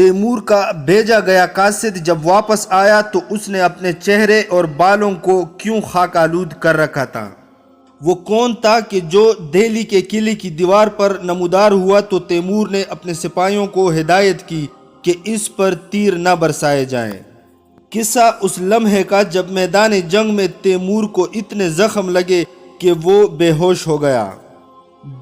Timur کا بھیجا گیا قاصد جب واپس آیا تو اس نے اپنے چہرے اور بالوں کو کیوں خاک آلود کر رکھا تھا؟ وہ کون تھا کہ جو دہلی کے قلعے کی دیوار پر نمودار ہوا تو تیمور نے اپنے سپاہیوں کو ہدایت کی کہ اس پر تیر نہ برسائے جائیں؟ قصہ اس لمحے کا جب میدان جنگ میں تیمور کو اتنے زخم لگے کہ وہ بے ہوش ہو گیا۔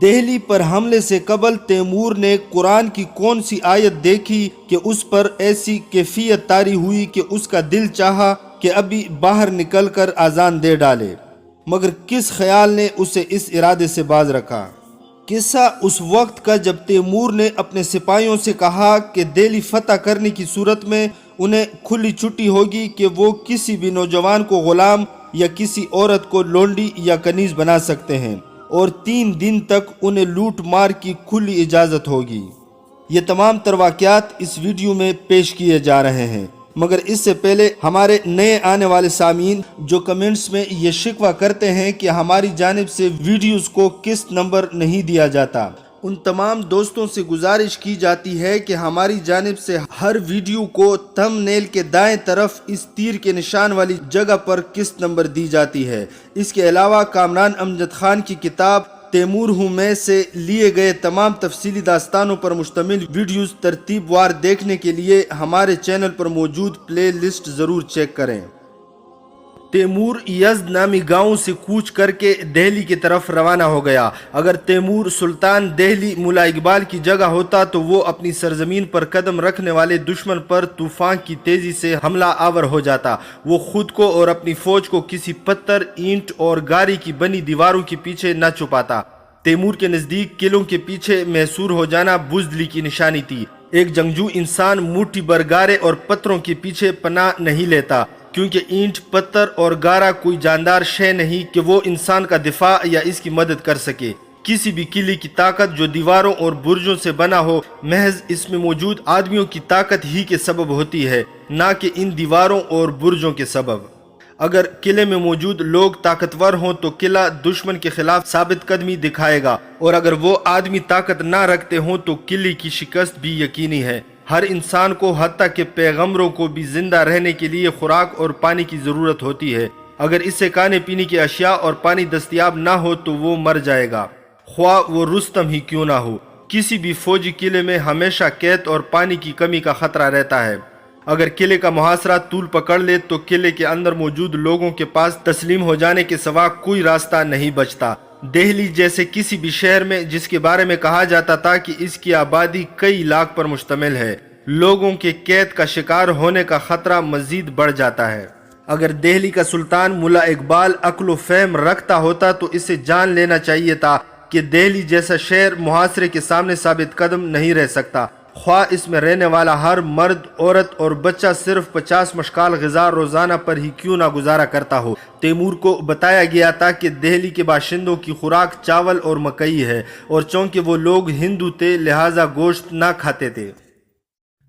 دہلی پر حملے سے قبل تیمور نے قرآن کی کون سی آیت دیکھی کہ اس پر ایسی کیفیت طاری ہوئی کہ اس کا دل چاہا کہ ابھی باہر نکل کر اذان دے ڈالے، مگر کس خیال نے اسے اس ارادے سے باز رکھا؟ قصہ اس وقت کا جب تیمور نے اپنے سپاہیوں سے کہا کہ دہلی فتح کرنے کی صورت میں انہیں کھلی چھٹی ہوگی کہ وہ کسی بھی نوجوان کو غلام یا کسی عورت کو لونڈی یا کنیز بنا سکتے ہیں، اور 3 دن تک انہیں لوٹ مار کی کھلی اجازت ہوگی۔ یہ تمام تر واقعات اس ویڈیو میں پیش کیے جا رہے ہیں، مگر اس سے پہلے ہمارے نئے آنے والے سامعین جو کمنٹس میں یہ شکوہ کرتے ہیں کہ ہماری جانب سے ویڈیوز کو قسط نمبر نہیں دیا جاتا، ان تمام دوستوں سے گزارش کی جاتی ہے کہ ہماری جانب سے ہر ویڈیو کو تھم نیل کے دائیں طرف اس تیر کے نشان والی جگہ پر قسط نمبر دی جاتی ہے۔ اس کے علاوہ کامران امجد خان کی کتاب تیمور ہوں میں سے لیے گئے تمام تفصیلی داستانوں پر مشتمل ویڈیوز ترتیب وار دیکھنے کے لیے ہمارے چینل پر موجود پلے لسٹ ضرور چیک کریں۔ تیمور یزد نامی گاؤں سے کوچ کر کے دہلی کی طرف روانہ ہو گیا۔ اگر تیمور سلطان دہلی ملا اقبال کی جگہ ہوتا تو وہ اپنی سرزمین پر قدم رکھنے والے دشمن پر طوفان کی تیزی سے حملہ آور ہو جاتا۔ وہ خود کو اور اپنی فوج کو کسی پتھر، اینٹ اور گاری کی بنی دیواروں کے پیچھے نہ چھپاتا۔ تیمور کے نزدیک قلعوں کے پیچھے محصور ہو جانا بزدلی کی نشانی تھی۔ ایک جنگجو انسان موٹی برگارے اور پتھروں کے پیچھے پناہ نہیں لیتا، کیونکہ اینٹ، پتھر اور گارا کوئی جاندار شے نہیں کہ وہ انسان کا دفاع یا اس کی مدد کر سکے۔ کسی بھی قلعے کی طاقت جو دیواروں اور برجوں سے بنا ہو، محض اس میں موجود آدمیوں کی طاقت ہی کے سبب ہوتی ہے، نہ کہ ان دیواروں اور برجوں کے سبب۔ اگر قلعے میں موجود لوگ طاقتور ہوں تو قلعہ دشمن کے خلاف ثابت قدمی دکھائے گا، اور اگر وہ آدمی طاقت نہ رکھتے ہوں تو قلعے کی شکست بھی یقینی ہے۔ ہر انسان کو حتیٰ کہ پیغمبروں کو بھی زندہ رہنے کے لیے خوراک اور پانی کی ضرورت ہوتی ہے۔ اگر اسے کھانے پینے کی اشیاء اور پانی دستیاب نہ ہو تو وہ مر جائے گا، خواہ وہ رستم ہی کیوں نہ ہو۔ کسی بھی فوجی قلعے میں ہمیشہ قحط اور پانی کی کمی کا خطرہ رہتا ہے۔ اگر قلعے کا محاصرہ طول پکڑ لے تو قلعے کے اندر موجود لوگوں کے پاس تسلیم ہو جانے کے سوا کوئی راستہ نہیں بچتا۔ دہلی جیسے کسی بھی شہر میں جس کے بارے میں کہا جاتا تھا کہ اس کی آبادی کئی لاکھ پر مشتمل ہے، لوگوں کے قید کا شکار ہونے کا خطرہ مزید بڑھ جاتا ہے۔ اگر دہلی کا سلطان ملا اقبال عقل و فہم رکھتا ہوتا تو اسے جان لینا چاہیے تھا کہ دہلی جیسا شہر محاصرے کے سامنے ثابت قدم نہیں رہ سکتا، خواہ اس میں رہنے والا ہر مرد، عورت اور بچہ صرف 50 مشکال غذا روزانہ پر ہی کیوں نہ گزارا کرتا ہو۔ تیمور کو بتایا گیا تھا کہ دہلی کے باشندوں کی خوراک چاول اور مکئی ہے، اور چونکہ وہ لوگ ہندو تھے لہٰذا گوشت نہ کھاتے تھے۔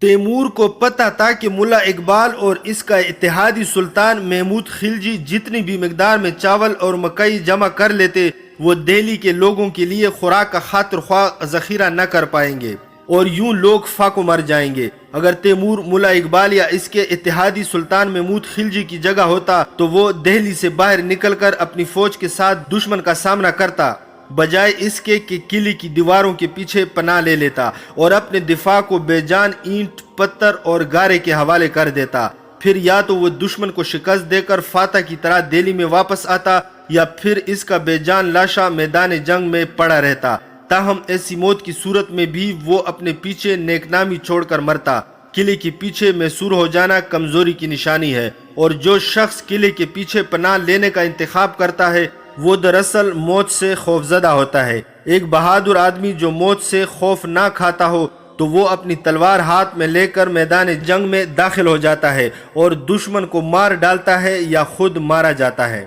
تیمور کو پتہ تھا کہ ملا اقبال اور اس کا اتحادی سلطان محمود خلجی جتنی بھی مقدار میں چاول اور مکئی جمع کر لیتے وہ دہلی کے لوگوں کے لیے خوراک کا خاطر خواہ ذخیرہ نہ کر پائیں گے، اور یوں لوگ فاقو مر جائیں گے۔ اگر تیمور ملا اقبال یا اس کے اتحادی سلطان محمود خلجی کی جگہ ہوتا تو وہ دہلی سے باہر نکل کر اپنی فوج کے ساتھ دشمن کا سامنا کرتا، بجائے اس کے کہ قلعے کی دیواروں کے پیچھے پناہ لے لیتا اور اپنے دفاع کو بے جان اینٹ، پتھر اور گارے کے حوالے کر دیتا۔ پھر یا تو وہ دشمن کو شکست دے کر فاتح کی طرح دہلی میں واپس آتا، یا پھر اس کا بے جان لاشا میدان جنگ میں پڑا رہتا۔ تاہم ایسی موت کی صورت میں بھی وہ اپنے پیچھے نیک نامی چھوڑ کر مرتا۔ قلعے کے پیچھے محصور ہو جانا کمزوری کی نشانی ہے، اور جو شخص قلعے کے پیچھے پناہ لینے کا انتخاب کرتا ہے وہ دراصل موت سے خوفزدہ ہوتا ہے۔ ایک بہادر آدمی جو موت سے خوف نہ کھاتا ہو تو وہ اپنی تلوار ہاتھ میں لے کر میدان جنگ میں داخل ہو جاتا ہے اور دشمن کو مار ڈالتا ہے یا خود مارا جاتا ہے۔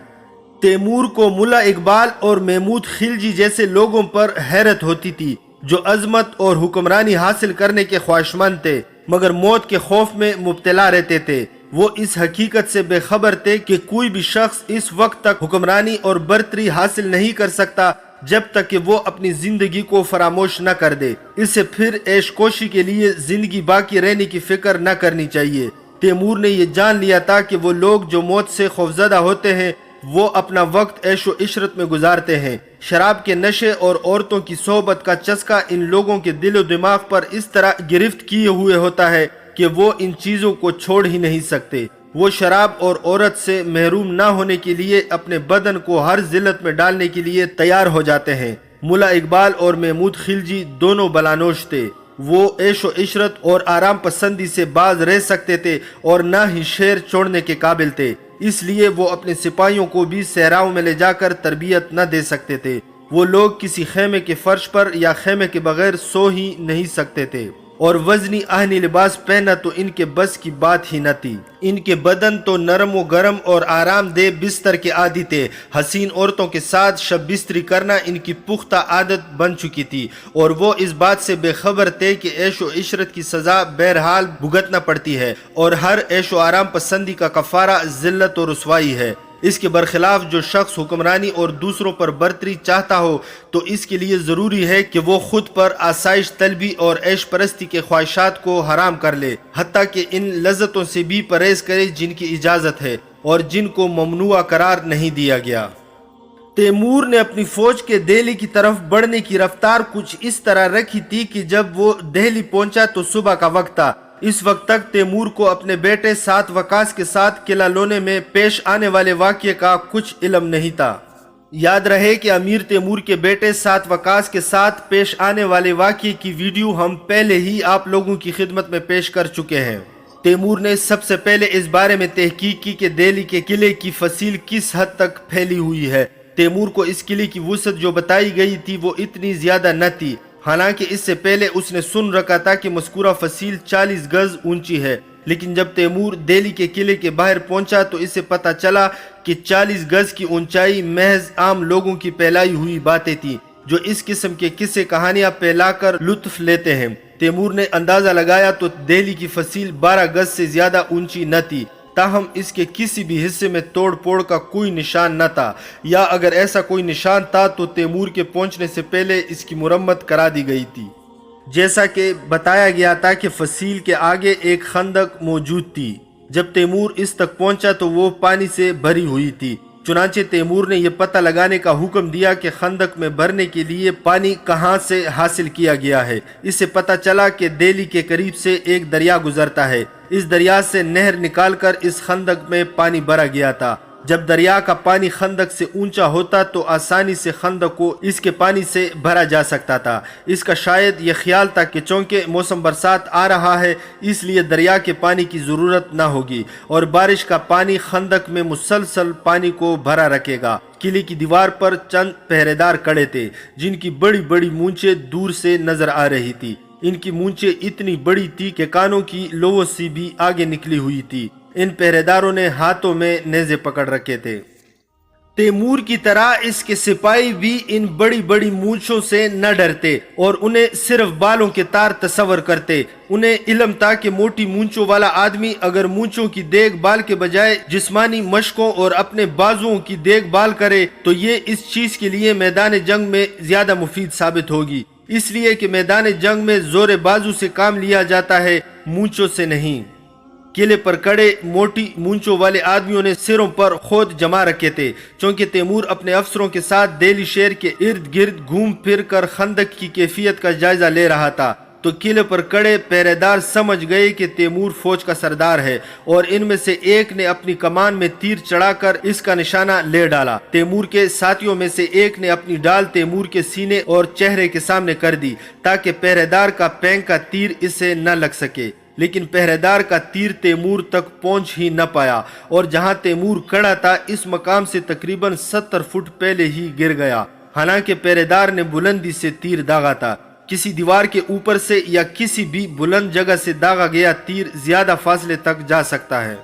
تیمور کو ملا اقبال اور محمود خلجی جیسے لوگوں پر حیرت ہوتی تھی جو عظمت اور حکمرانی حاصل کرنے کے خواہشمند تھے مگر موت کے خوف میں مبتلا رہتے تھے۔ وہ اس حقیقت سے بے خبر تھے کہ کوئی بھی شخص اس وقت تک حکمرانی اور برتری حاصل نہیں کر سکتا جب تک کہ وہ اپنی زندگی کو فراموش نہ کر دے۔ اسے پھر عیش کوشی کے لیے زندگی باقی رہنے کی فکر نہ کرنی چاہیے۔ تیمور نے یہ جان لیا تھا کہ وہ لوگ جو موت سے خوفزدہ ہوتے ہیں وہ اپنا وقت عیش و عشرت میں گزارتے ہیں۔ شراب کے نشے اور عورتوں کی صحبت کا چسکا ان لوگوں کے دل و دماغ پر اس طرح گرفت کیے ہوئے ہوتا ہے کہ وہ ان چیزوں کو چھوڑ ہی نہیں سکتے۔ وہ شراب اور عورت سے محروم نہ ہونے کے لیے اپنے بدن کو ہر ذلت میں ڈالنے کے لیے تیار ہو جاتے ہیں۔ ملا اقبال اور محمود خلجی دونوں بلانوش تھے۔ وہ عیش و عشرت اور آرام پسندی سے باز رہ سکتے تھے اور نہ ہی شیر چھوڑنے کے قابل تھے، اس لیے وہ اپنے سپاہیوں کو بھی صحراؤں میں لے جا کر تربیت نہ دے سکتے تھے۔ وہ لوگ کسی خیمے کے فرش پر یا خیمے کے بغیر سو ہی نہیں سکتے تھے، اور وزنی آہنی لباس پہننا تو ان کے بس کی بات ہی نہ تھی۔ ان کے بدن تو نرم و گرم اور آرام دہ بستر کے عادی تھے۔ حسین عورتوں کے ساتھ شب بستری کرنا ان کی پختہ عادت بن چکی تھی، اور وہ اس بات سے بے خبر تھے کہ عیش و عشرت کی سزا بہرحال بھگتنا پڑتی ہے، اور ہر عیش و آرام پسندی کا کفارہ ذلت و رسوائی ہے۔ اس کے برخلاف جو شخص حکمرانی اور دوسروں پر برتری چاہتا ہو تو اس کے لیے ضروری ہے کہ وہ خود پر آسائش طلبی اور عیش پرستی کے خواہشات کو حرام کر لے، حتیٰ کہ ان لذتوں سے بھی پرہیز کرے جن کی اجازت ہے اور جن کو ممنوع قرار نہیں دیا گیا۔ تیمور نے اپنی فوج کے دہلی کی طرف بڑھنے کی رفتار کچھ اس طرح رکھی تھی کہ جب وہ دہلی پہنچا تو صبح کا وقت تھا۔ اس وقت تک تیمور کو اپنے بیٹے سات وقاص کے ساتھ قلعہ لونے میں پیش آنے والے واقعے کا کچھ علم نہیں تھا۔ یاد رہے کہ امیر تیمور کے بیٹے سات وقاص کے ساتھ پیش آنے والے واقعے کی ویڈیو ہم پہلے ہی آپ لوگوں کی خدمت میں پیش کر چکے ہیں۔ تیمور نے سب سے پہلے اس بارے میں تحقیق کی کہ دہلی کے قلعے کی فصیل کس حد تک پھیلی ہوئی ہے۔ تیمور کو اس قلعے کی وسعت جو بتائی گئی تھی وہ اتنی زیادہ نہ تھی، حالانکہ اس سے پہلے اس نے سن رکھا تھا کہ مذکورہ فصیل 40 گز اونچی ہے، لیکن جب تیمور دہلی کے قلعے کے باہر پہنچا تو اسے پتہ چلا کہ 40 گز کی اونچائی محض عام لوگوں کی پھیلائی ہوئی باتیں تھیں جو اس قسم کے قصے کہانیاں پھیلا کر لطف لیتے ہیں۔ تیمور نے اندازہ لگایا تو دہلی کی فصیل 12 گز سے زیادہ اونچی نہ تھی، تاہم اس کے کسی بھی حصے میں توڑ پھوڑ کا کوئی نشان نہ تھا، یا اگر ایسا کوئی نشان تھا تو تیمور کے پہنچنے سے پہلے اس کی مرمت کرا دی گئی تھی۔ جیسا کہ بتایا گیا تھا کہ فصیل کے آگے ایک خندق موجود تھی۔ جب تیمور اس تک پہنچا تو وہ پانی سے بھری ہوئی تھی، چنانچہ تیمور نے یہ پتہ لگانے کا حکم دیا کہ خندق میں بھرنے کے لیے پانی کہاں سے حاصل کیا گیا ہے۔ اس سے پتہ چلا کہ دہلی کے قریب سے ایک دریا گزرتا ہے، اس دریا سے نہر نکال کر اس خندق میں پانی بھرا گیا تھا۔ جب دریا کا پانی خندق سے اونچا ہوتا تو آسانی سے خندق کو اس کے پانی سے بھرا جا سکتا تھا۔ اس کا شاید یہ خیال تھا کہ چونکہ موسم برسات آ رہا ہے اس لیے دریا کے پانی کی ضرورت نہ ہوگی اور بارش کا پانی خندق میں مسلسل پانی کو بھرا رکھے گا۔ قلعے کی دیوار پر چند پہرے دار کھڑے تھے جن کی بڑی بڑی مونچھیں دور سے نظر آ رہی تھی۔ ان کی مونچھیں اتنی بڑی تھی کہ کانوں کی لووں سے بھی آگے نکلی ہوئی تھی۔ ان پہرے داروں نے ہاتھوں میں نیزے پکڑ رکھے تھے۔ تیمور کی طرح اس کے سپاہی بھی ان بڑی بڑی مونچھوں سے نہ ڈرتے اور انہیں صرف بالوں کے تار تصور کرتے۔ انہیں علم تھا کہ موٹی مونچھوں والا آدمی اگر مونچھوں کی دیکھ بھال کے بجائے جسمانی مشقوں اور اپنے بازوؤں کی دیکھ بھال کرے تو یہ اس چیز کے لیے میدان جنگ میں زیادہ مفید ثابت ہوگی، اس لیے کہ میدان جنگ میں زور بازو سے کام لیا جاتا ہے، مونچھوں سے نہیں۔ قلعے پر کڑے موٹی مونچھوں والے آدمیوں نے سروں پر خود جما رکھے تھے۔ چونکہ تیمور اپنے افسروں کے ساتھ دہلی شہر کے ارد گرد گھوم پھر کر خندق کی کیفیت کا جائزہ لے رہا تھا تو قلعے پر کڑے پہرے دار سمجھ گئے کہ تیمور فوج کا سردار ہے، اور ان میں سے ایک نے اپنی کمان میں تیر چڑھا کر اس کا نشانہ لے ڈالا۔ تیمور کے ساتھیوں میں سے ایک نے اپنی ڈال تیمور کے سینے اور چہرے کے سامنے کر دی تاکہ پہرے دار کا پینگ کا تیر اسے نہ لگ سکے، لیکن پہرے دار کا تیر تیمور تک پہنچ ہی نہ پایا اور جہاں تیمور کھڑا تھا اس مقام سے تقریباً 70 فٹ پہلے ہی گر گیا، حالانکہ پہرے دار نے بلندی سے تیر داغا تھا۔ کسی دیوار کے اوپر سے یا کسی بھی بلند جگہ سے داغا گیا تیر زیادہ فاصلے تک جا سکتا ہے۔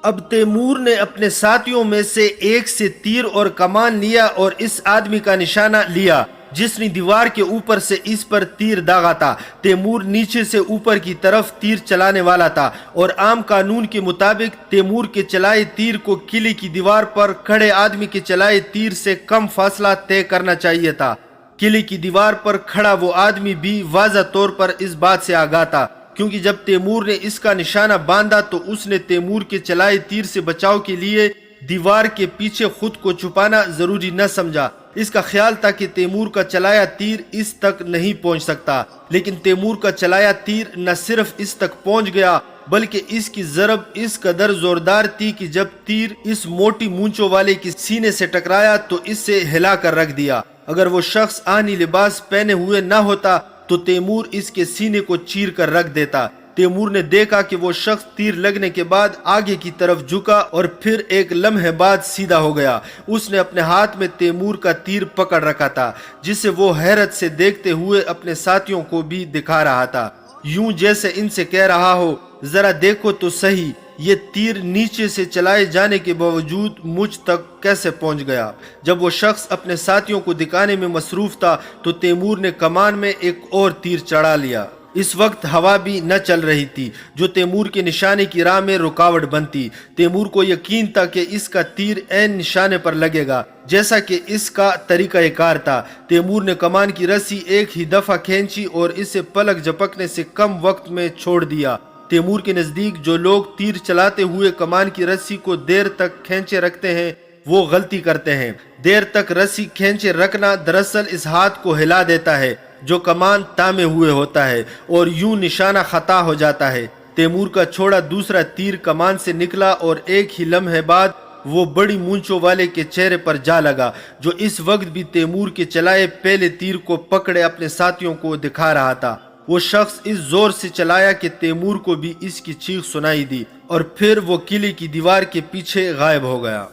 اب تیمور نے اپنے ساتھیوں میں سے ایک سے تیر اور کمان لیا اور اس آدمی کا نشانہ لیا۔ جس نے دیوار کے اوپر سے اس پر تیر داغا تھا۔ تیمور نیچے سے اوپر کی طرف تیر چلانے والا تھا اور عام قانون کے مطابق تیمور کے چلائے تیر کو قلعے کی دیوار پر کھڑے آدمی کے چلائے تیر سے کم فاصلہ طے کرنا چاہیے تھا۔ قلعے کی دیوار پر کھڑا وہ آدمی بھی واضح طور پر اس بات سے آگاہ تھا، کیونکہ جب تیمور نے اس کا نشانہ باندھا تو اس نے تیمور کے چلائے تیر سے بچاؤ کے لیے دیوار کے پیچھے خود کو چھپانا ضروری نہ سمجھا۔ اس کا خیال تھا کہ تیمور کا چلایا تیر اس تک نہیں پہنچ سکتا، لیکن تیمور کا چلایا تیر نہ صرف اس تک پہنچ گیا بلکہ اس کی ضرب اس قدر زوردار تھی کہ جب تیر اس موٹی مونچوں والے کے سینے سے ٹکرایا تو اس سے ہلا کر رکھ دیا۔ اگر وہ شخص آہنی لباس پہنے ہوئے نہ ہوتا تو تیمور اس کے سینے کو چیر کر رکھ دیتا۔ تیمور نے دیکھا کہ وہ شخص تیر لگنے کے بعد آگے کی طرف جھکا اور پھر ایک لمحے بعد سیدھا ہو گیا۔ اس نے اپنے ہاتھ میں تیمور کا تیر پکڑ رکھا تھا، جسے وہ حیرت سے دیکھتے ہوئے اپنے ساتھیوں کو بھی دکھا رہا تھا، یوں جیسے ان سے کہہ رہا ہو، ذرا دیکھو تو صحیح، یہ تیر نیچے سے چلائے جانے کے باوجود مجھ تک کیسے پہنچ گیا۔ جب وہ شخص اپنے ساتھیوں کو دکھانے میں مصروف تھا تو تیمور نے کمان میں ایک اور تیر چڑھا لیا۔ اس وقت ہوا بھی نہ چل رہی تھی جو تیمور کے نشانے کی راہ میں رکاوٹ بنتی۔ تیمور کو یقین تھا کہ اس کا تیر عین نشانے پر لگے گا جیسا کہ اس کا طریقہ کار تھا۔ تیمور نے کمان کی رسی ایک ہی دفعہ کھینچی اور اسے پلک جھپکنے سے کم وقت میں چھوڑ دیا۔ تیمور کے نزدیک جو لوگ تیر چلاتے ہوئے کمان کی رسی کو دیر تک کھینچے رکھتے ہیں وہ غلطی کرتے ہیں۔ دیر تک رسی کھینچے رکھنا دراصل اس ہاتھ کو ہلا دیتا ہے جو کمان تامے ہوئے ہوتا ہے اور یوں نشانہ خطا ہو جاتا ہے۔ تیمور کا چھوڑا دوسرا تیر کمان سے نکلا اور ایک ہی لمحے بعد وہ بڑی مونچوں والے کے چہرے پر جا لگا، جو اس وقت بھی تیمور کے چلائے پہلے تیر کو پکڑے اپنے ساتھیوں کو دکھا رہا تھا۔ وہ شخص اس زور سے چلایا کہ تیمور کو بھی اس کی چیخ سنائی دی اور پھر وہ قلعے کی دیوار کے پیچھے غائب ہو گیا۔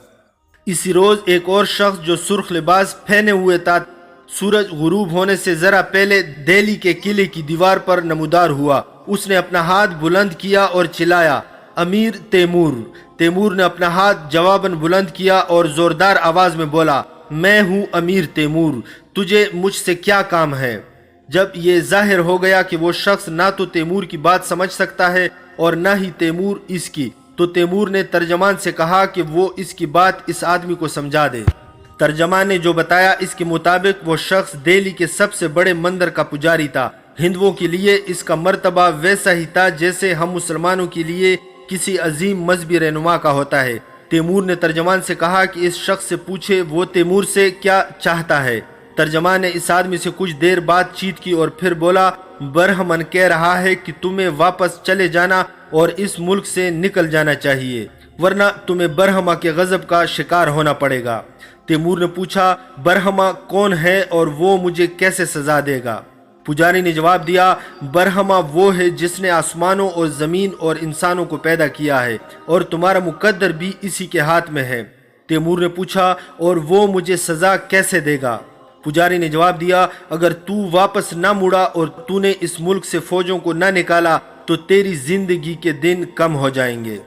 اسی روز ایک اور شخص جو سرخ لباس پہنے ہوئے تھا سورج غروب ہونے سے ذرا پہلے دہلی کے قلعے کی دیوار پر نمودار ہوا۔ اس نے اپنا ہاتھ بلند کیا اور چلایا، امیر تیمور۔ تیمور نے اپنا ہاتھ جواباً بلند کیا اور زوردار آواز میں بولا، میں ہوں امیر تیمور، تجھے مجھ سے کیا کام ہے؟ جب یہ ظاہر ہو گیا کہ وہ شخص نہ تو تیمور کی بات سمجھ سکتا ہے اور نہ ہی تیمور اس کی، تو تیمور نے ترجمان سے کہا کہ وہ اس کی بات اس آدمی کو سمجھا دے۔ ترجمان نے جو بتایا اس کے مطابق وہ شخص دہلی کے سب سے بڑے مندر کا پجاری تھا۔ ہندوؤں کے لیے اس کا مرتبہ ویسا ہی تھا جیسے ہم مسلمانوں کے لیے کسی عظیم مذہبی رہنما کا ہوتا ہے۔ تیمور نے ترجمان سے کہا کہ اس شخص سے پوچھے وہ تیمور سے کیا چاہتا ہے۔ ترجمان نے اس آدمی سے کچھ دیر بات چیت کی اور پھر بولا، برہمن کہہ رہا ہے کہ تمہیں واپس چلے جانا اور اس ملک سے نکل جانا چاہیے، ورنہ تمہیں برہما کے غضب کا شکار ہونا پڑے گا۔ تیمور نے پوچھا، برہما کون ہے اور وہ مجھے کیسے سزا دے گا؟ پجاری نے جواب دیا، برہما وہ ہے جس نے آسمانوں اور زمین اور انسانوں کو پیدا کیا ہے اور تمہارا مقدر بھی اسی کے ہاتھ میں ہے۔ تیمور نے پوچھا، اور وہ مجھے سزا کیسے دے گا؟ پجاری نے جواب دیا، اگر تو واپس نہ مڑا اور تو نے اس ملک سے فوجوں کو نہ نکالا تو تیری زندگی کے دن کم ہو جائیں گے۔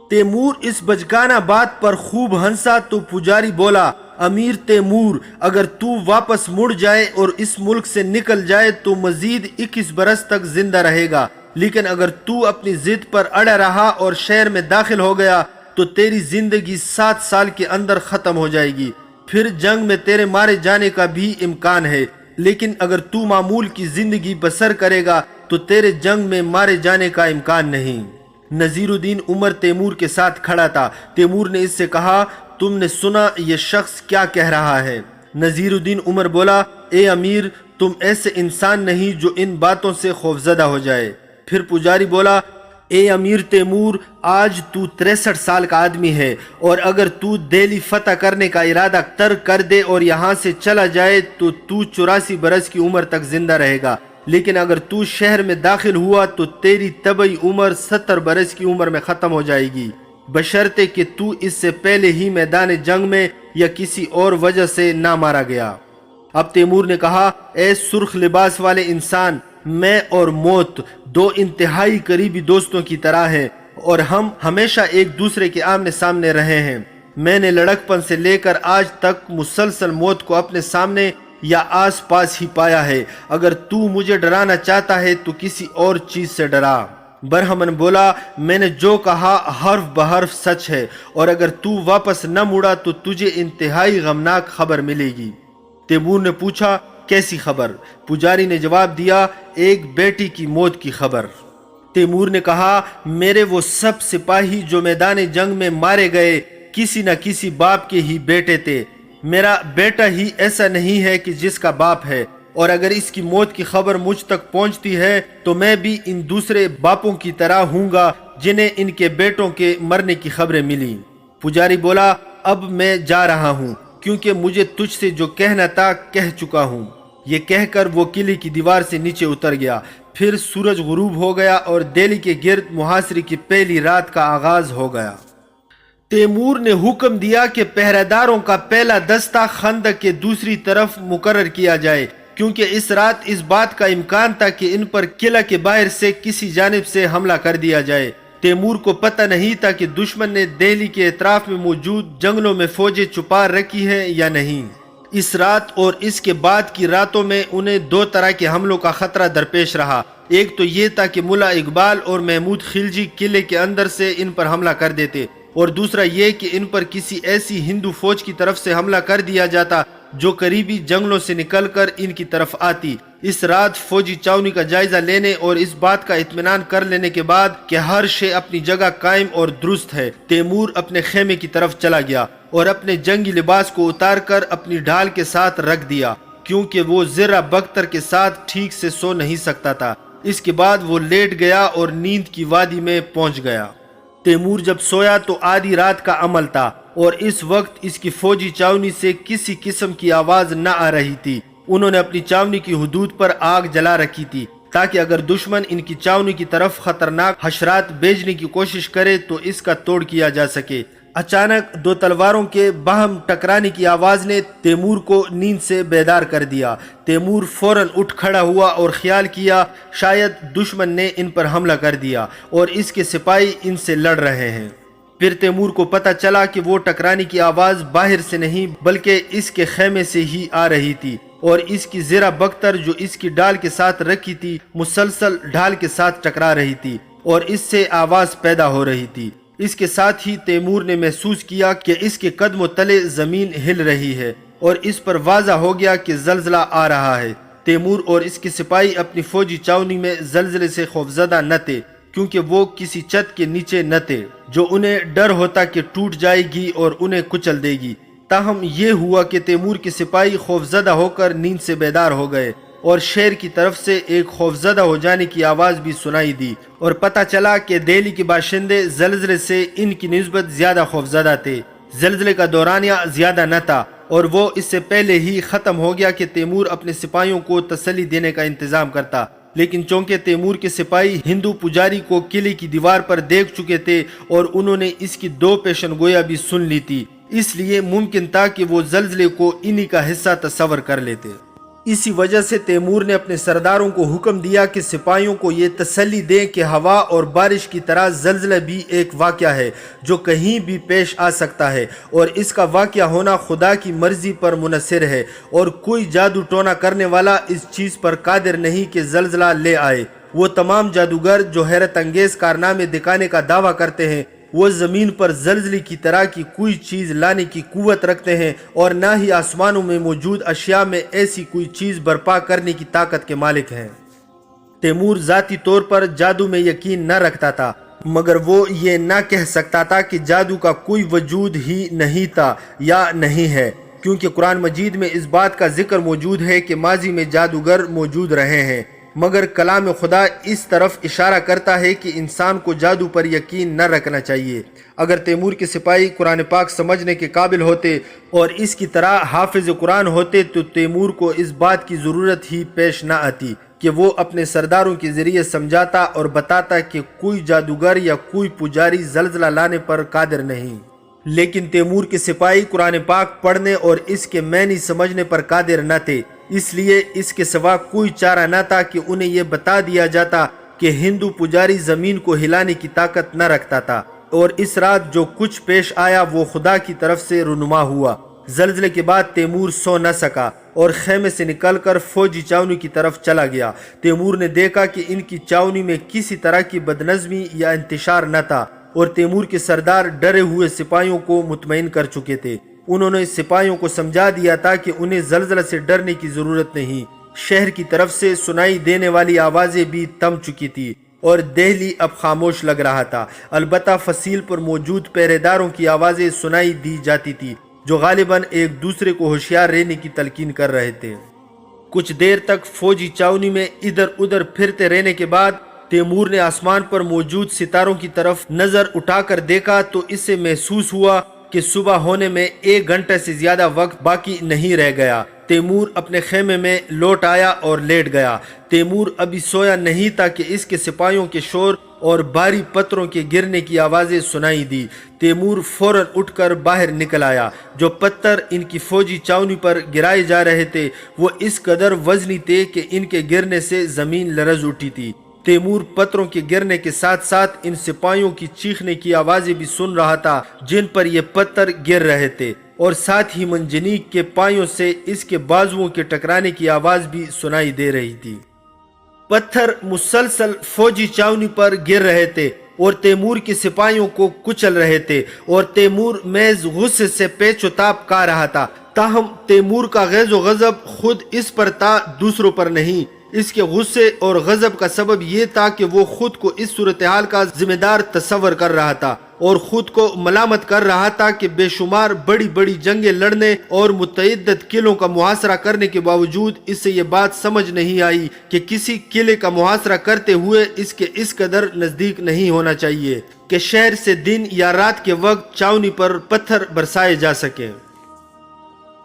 تیمور اس بچگانہ بات پر خوب ہنسا تو پجاری بولا، امیر تیمور، اگر تو واپس مڑ جائے اور اس ملک سے نکل جائے تو مزید 21 برس تک زندہ رہے گا، لیکن اگر تو اپنی ضد پر اڑا رہا اور شہر میں داخل ہو گیا تو تیری زندگی 7 سال کے اندر ختم ہو جائے گی، پھر جنگ میں تیرے مارے جانے کا بھی امکان ہے، لیکن اگر تو معمول کی زندگی بسر کرے گا تو تیرے جنگ میں مارے جانے کا امکان نہیں۔ نذیر الدین عمر تیمور کے ساتھ کھڑا تھا۔ تیمور نے اس سے کہا، تم نے سنا یہ شخص کیا کہہ رہا ہے؟ نذیر الدین عمر بولا، اے امیر، تم ایسے انسان نہیں جو ان باتوں سے خوفزدہ ہو جائے۔ پھر پجاری بولا، اے امیر تیمور، آج تو 63 سال کا آدمی ہے اور اگر تو دہلی فتح کرنے کا ارادہ ترک کر دے اور یہاں سے چلا جائے تو 84 برس کی عمر تک زندہ رہے گا، لیکن اگر تو شہر میں داخل ہوا تو تیری طبعی عمر 70 برس کی عمر میں ختم ہو جائے گی، بشرطے کہ تو اس سے پہلے ہی میدان جنگ میں یا کسی اور وجہ سے نہ مارا گیا۔ اب تیمور نے کہا، اے سرخ لباس والے انسان، میں اور موت 2 انتہائی قریبی دوستوں کی طرح ہیں اور ہم ہمیشہ ایک دوسرے کے آمنے سامنے رہے ہیں۔ میں نے لڑکپن سے لے کر آج تک مسلسل موت کو اپنے سامنے یا آس پاس ہی پایا ہے، اگر تو مجھے ڈرانا چاہتا ہے تو کسی اور چیز سے ڈرا۔ برہمن بولا، میں نے جو کہا حرف بحرف سچ ہے، اور اگر تو واپس نہ مڑا تو تجھے انتہائی غمناک خبر ملے گی۔ تیمور نے پوچھا، کیسی خبر؟ پجاری نے جواب دیا، ایک بیٹی کی موت کی خبر۔ تیمور نے کہا، میرے وہ سب سپاہی جو میدان جنگ میں مارے گئے کسی نہ کسی باپ کے ہی بیٹے تھے، میرا بیٹا ہی ایسا نہیں ہے کہ جس کا باپ ہے، اور اگر اس کی موت کی خبر مجھ تک پہنچتی ہے تو میں بھی ان دوسرے باپوں کی طرح ہوں گا جنہیں ان کے بیٹوں کے مرنے کی خبریں ملی۔ پجاری بولا، اب میں جا رہا ہوں، کیونکہ مجھے تجھ سے جو کہنا تھا کہہ چکا ہوں۔ یہ کہہ کر وہ قلعے کی دیوار سے نیچے اتر گیا۔ پھر سورج غروب ہو گیا اور دہلی کے گرد محاصرے کی پہلی رات کا آغاز ہو گیا۔ تیمور نے حکم دیا کہ پہرہ داروں کا پہلا دستہ خندق کے دوسری طرف مقرر کیا جائے، کیونکہ اس رات اس بات کا امکان تھا کہ ان پر قلعہ کے باہر سے کسی جانب سے حملہ کر دیا جائے۔ تیمور کو پتہ نہیں تھا کہ دشمن نے دہلی کے اطراف میں موجود جنگلوں میں فوجیں چھپا رکھی ہیں یا نہیں۔ اس رات اور اس کے بعد کی راتوں میں انہیں دو طرح کے حملوں کا خطرہ درپیش رہا۔ ایک تو یہ تھا کہ ملا اقبال اور محمود خلجی قلعے کے اندر سے ان پر حملہ کر دیتے، اور دوسرا یہ کہ ان پر کسی ایسی ہندو فوج کی طرف سے حملہ کر دیا جاتا جو قریبی جنگلوں سے نکل کر ان کی طرف آتی۔ اس رات فوجی چھاونی کا جائزہ لینے اور اس بات کا اطمینان کر لینے کے بعد کہ ہر شے اپنی جگہ قائم اور درست ہے، تیمور اپنے خیمے کی طرف چلا گیا اور اپنے جنگی لباس کو اتار کر اپنی ڈھال کے ساتھ رکھ دیا، کیونکہ وہ زرہ بختر کے ساتھ ٹھیک سے سو نہیں سکتا تھا۔ اس کے بعد وہ لیٹ گیا اور نیند کی وادی میں پہنچ گیا۔ تیمور جب سویا تو آدھی رات کا عمل تھا، اور اس وقت اس کی فوجی چھاونی سے کسی قسم کی آواز نہ آ رہی تھی۔ انہوں نے اپنی چھاونی کی حدود پر آگ جلا رکھی تھی تاکہ اگر دشمن ان کی چھاونی کی طرف خطرناک حشرات بھیجنے کی کوشش کرے تو اس کا توڑ کیا جا سکے۔ اچانک دو تلواروں کے باہم ٹکرانے کی آواز نے تیمور کو نیند سے بیدار کر دیا۔ تیمور فوراً اٹھ کھڑا ہوا اور خیال کیا شاید دشمن نے ان پر حملہ کر دیا اور اس کے سپاہی ان سے لڑ رہے ہیں۔ پھر تیمور کو پتہ چلا کہ وہ ٹکرانے کی آواز باہر سے نہیں بلکہ اس کے خیمے سے ہی آ رہی تھی، اور اس کی زرہ بختر جو اس کی ڈال کے ساتھ رکھی تھی مسلسل ڈال کے ساتھ ٹکرا رہی تھی اور اس سے آواز پیدا ہو رہی تھی۔ اس کے ساتھ ہی تیمور نے محسوس کیا کہ اس کے قدموں تلے زمین ہل رہی ہے، اور اس پر واضح ہو گیا کہ زلزلہ آ رہا ہے۔ تیمور اور اس کے سپاہی اپنی فوجی چھاونی میں زلزلے سے خوفزدہ نہ تھے، کیونکہ وہ کسی چھت کے نیچے نہ تھے جو انہیں ڈر ہوتا کہ ٹوٹ جائے گی اور انہیں کچل دے گی۔ تاہم یہ ہوا کہ تیمور کے سپاہی خوفزدہ ہو کر نیند سے بیدار ہو گئے، اور شہر کی طرف سے ایک خوفزدہ ہو جانے کی آواز بھی سنائی دی، اور پتہ چلا کہ دہلی کے باشندے زلزلے سے ان کی نسبت زیادہ خوفزدہ تھے۔ زلزلے کا دورانیہ زیادہ نہ تھا، اور وہ اس سے پہلے ہی ختم ہو گیا کہ تیمور اپنے سپاہیوں کو تسلی دینے کا انتظام کرتا۔ لیکن چونکہ تیمور کے سپاہی ہندو پجاری کو قلعے کی دیوار پر دیکھ چکے تھے اور انہوں نے اس کی دو پیشن گویا بھی سن لی تھی، اس لیے ممکن تھا کہ وہ زلزلے کو انہی کا حصہ تصور کر لیتے۔ اسی وجہ سے تیمور نے اپنے سرداروں کو حکم دیا کہ سپاہیوں کو یہ تسلی دیں کہ ہوا اور بارش کی طرح زلزلہ بھی ایک واقعہ ہے جو کہیں بھی پیش آ سکتا ہے، اور اس کا واقعہ ہونا خدا کی مرضی پر منحصر ہے، اور کوئی جادو ٹونا کرنے والا اس چیز پر قادر نہیں کہ زلزلہ لے آئے۔ وہ تمام جادوگر جو حیرت انگیز کارنامے دکھانے کا دعویٰ کرتے ہیں وہ زمین پر زلزلے کی طرح کی کوئی چیز لانے کی قوت رکھتے ہیں، اور نہ ہی آسمانوں میں موجود اشیاء میں ایسی کوئی چیز برپا کرنے کی طاقت کے مالک ہیں۔ تیمور ذاتی طور پر جادو میں یقین نہ رکھتا تھا، مگر وہ یہ نہ کہہ سکتا تھا کہ جادو کا کوئی وجود ہی نہیں تھا یا نہیں ہے، کیونکہ قرآن مجید میں اس بات کا ذکر موجود ہے کہ ماضی میں جادوگر موجود رہے ہیں، مگر کلام خدا اس طرف اشارہ کرتا ہے کہ انسان کو جادو پر یقین نہ رکھنا چاہیے۔ اگر تیمور کے سپاہی قرآن پاک سمجھنے کے قابل ہوتے اور اس کی طرح حافظ قرآن ہوتے تو تیمور کو اس بات کی ضرورت ہی پیش نہ آتی کہ وہ اپنے سرداروں کے ذریعے سمجھاتا اور بتاتا کہ کوئی جادوگر یا کوئی پجاری زلزلہ لانے پر قادر نہیں۔ لیکن تیمور کے سپاہی قرآن پاک پڑھنے اور اس کے معنی سمجھنے پر قادر نہ تھے، اس لیے اس کے سوا کوئی چارہ نہ تھا کہ انہیں یہ بتا دیا جاتا کہ ہندو پجاری زمین کو ہلانے کی طاقت نہ رکھتا تھا، اور اس رات جو کچھ پیش آیا وہ خدا کی طرف سے رونما ہوا۔ زلزلے کے بعد تیمور سو نہ سکا اور خیمے سے نکل کر فوجی چاونی کی طرف چلا گیا۔ تیمور نے دیکھا کہ ان کی چاونی میں کسی طرح کی بدنظمی یا انتشار نہ تھا اور تیمور کے سردار ڈرے ہوئے سپاہیوں کو مطمئن کر چکے تھے۔ انہوں نے سپاہیوں کو سمجھا دیا تھا کہ انہیں زلزلہ سے ڈرنے کی ضرورت نہیں۔ شہر کی طرف سے سنائی دینے والی آوازیں بھی تھم چکی تھی اور دہلی اب خاموش لگ رہا تھا۔ البتہ فصیل پر موجود پہرے داروں کی آوازیں سنائی دی جاتی تھی جو غالباً ایک دوسرے کو ہوشیار رہنے کی تلقین کر رہے تھے۔ کچھ دیر تک فوجی چاونی میں ادھر ادھر پھرتے رہنے کے بعد تیمور نے آسمان پر موجود ستاروں کی طرف نظر اٹھا کر دیکھا تو اسے محسوس ہوا کہ صبح ہونے میں 1 گھنٹے سے زیادہ وقت باقی نہیں رہ گیا۔ تیمور اپنے خیمے میں لوٹ آیا اور لیٹ گیا۔ تیمور ابھی سویا نہیں تھا کہ اس کے سپاہیوں کے شور اور بھاری پتھروں کے گرنے کی آوازیں سنائی دی۔ تیمور فوراً اٹھ کر باہر نکل آیا۔ جو پتھر ان کی فوجی چاونی پر گرائے جا رہے تھے وہ اس قدر وزنی تھے کہ ان کے گرنے سے زمین لرز اٹھی تھی۔ تیمور پتھروں کے گرنے کے ساتھ ساتھ ان سپاہیوں کی چیخنے کی آوازیں بھی سن رہا تھا جن پر یہ پتھر گر رہے تھے، اور ساتھ ہی منجنیق کے پایوں سے اس کے بازوؤں کے ٹکرانے کی آواز بھی سنائی دے رہی تھی۔ پتھر مسلسل فوجی چاونی پر گر رہے تھے اور تیمور کے سپاہیوں کو کچل رہے تھے، اور تیمور محض غصے سے پیچ و تاب کھا رہا تھا۔ تاہم تیمور کا غیظ و غضب خود اس پر تھا، دوسروں پر نہیں۔ اس کے غصے اور غضب کا سبب یہ تھا کہ وہ خود کو اس صورتحال کا ذمہ دار تصور کر رہا تھا اور خود کو ملامت کر رہا تھا کہ بے شمار بڑی بڑی جنگیں لڑنے اور متعدد قلعوں کا محاصرہ کرنے کے باوجود اسے یہ بات سمجھ نہیں آئی کہ کسی قلعے کا محاصرہ کرتے ہوئے اس کے اس قدر نزدیک نہیں ہونا چاہیے کہ شہر سے دن یا رات کے وقت چاونی پر پتھر برسائے جا سکیں۔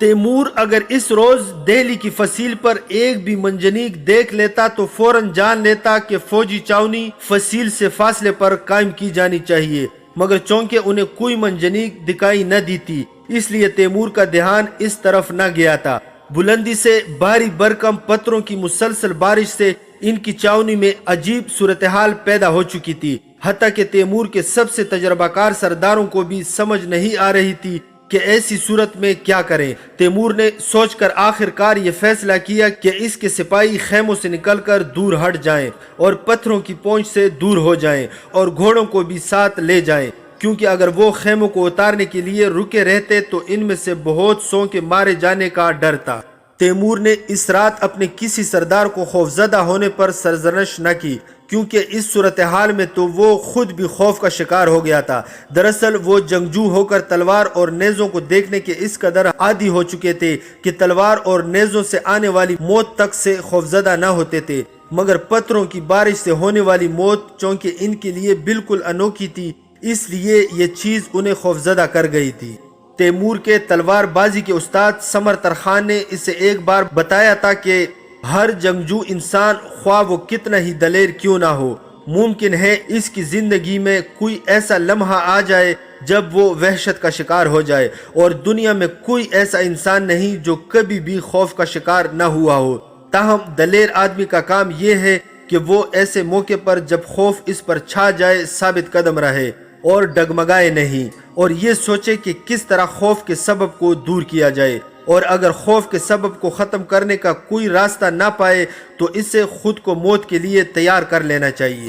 تیمور اگر اس روز دہلی کی فصیل پر ایک بھی منجنیق دیکھ لیتا تو فوراً جان لیتا کہ فوجی چاونی فصیل سے فاصلے پر قائم کی جانی چاہیے، مگر چونکہ انہیں کوئی منجنیق دکھائی نہ دی تھی اس لیے تیمور کا دھیان اس طرف نہ گیا تھا۔ بلندی سے بھاری بھرکم پتھروں کی مسلسل بارش سے ان کی چاونی میں عجیب صورتحال پیدا ہو چکی تھی، حتیٰ کہ تیمور کے سب سے تجربہ کار سرداروں کو بھی سمجھ نہیں آ رہی تھی کہ ایسی صورت میں کیا کریں۔ تیمور نے سوچ کر آخر کار یہ فیصلہ کیا کہ اس کے سپاہی خیموں سے نکل کر دور ہٹ جائیں اور پتھروں کی پہنچ سے دور ہو جائیں اور گھوڑوں کو بھی ساتھ لے جائیں، کیونکہ اگر وہ خیموں کو اتارنے کے لیے رکے رہتے تو ان میں سے بہت سو کے مارے جانے کا ڈر تھا۔ تیمور نے اس رات اپنے کسی سردار کو خوفزدہ ہونے پر سرزنش نہ کی، کیونکہ اس صورتحال میں تو وہ خود بھی خوف کا شکار ہو گیا تھا۔ دراصل وہ جنگجو ہو کر تلوار اور نیزوں کو دیکھنے کے اس قدر عادی ہو چکے تھے کہ تلوار اور نیزوں سے آنے والی موت تک سے خوفزدہ نہ ہوتے تھے، مگر پتھروں کی بارش سے ہونے والی موت چونکہ ان کے لیے بالکل انوکھی تھی اس لیے یہ چیز انہیں خوفزدہ کر گئی تھی۔ تیمور کے تلوار بازی کے استاد سمرتر خان نے اسے ایک بار بتایا تھا کہ ہر جنگجو انسان خواہ وہ کتنا ہی دلیر کیوں نہ ہو، ممکن ہے اس کی زندگی میں کوئی ایسا لمحہ آ جائے جب وہ وحشت کا شکار ہو جائے، اور دنیا میں کوئی ایسا انسان نہیں جو کبھی بھی خوف کا شکار نہ ہوا ہو۔ تاہم دلیر آدمی کا کام یہ ہے کہ وہ ایسے موقع پر جب خوف اس پر چھا جائے ثابت قدم رہے اور ڈگمگائے نہیں، اور یہ سوچے کہ کس طرح خوف کے سبب کو دور کیا جائے، اور اگر خوف کے سبب کو ختم کرنے کا کوئی راستہ نہ پائے تو اسے خود کو موت کے لیے تیار کر لینا چاہیے۔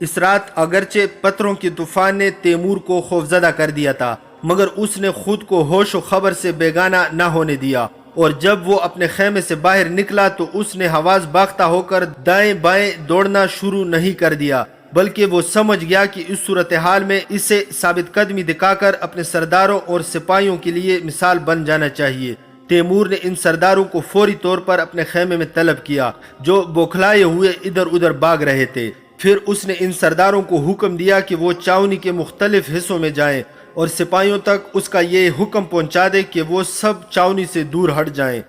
اس رات اگرچہ پتھروں کی طوفان نے تیمور کو خوفزدہ کر دیا تھا، مگر اس نے خود کو ہوش و خبر سے بیگانہ نہ ہونے دیا، اور جب وہ اپنے خیمے سے باہر نکلا تو اس نے حواس باختہ ہو کر دائیں بائیں دوڑنا شروع نہیں کر دیا، بلکہ وہ سمجھ گیا کہ اس صورتحال میں اسے ثابت قدمی دکھا کر اپنے سرداروں اور سپاہیوں کے لیے مثال بن جانا چاہیے۔ تیمور نے ان سرداروں کو فوری طور پر اپنے خیمے میں طلب کیا جو بوکھلائے ہوئے ادھر ادھر بھاگ رہے تھے۔ پھر اس نے ان سرداروں کو حکم دیا کہ وہ چاونی کے مختلف حصوں میں جائیں اور سپاہیوں تک اس کا یہ حکم پہنچا دے کہ وہ سب چاونی سے دور ہٹ جائیں۔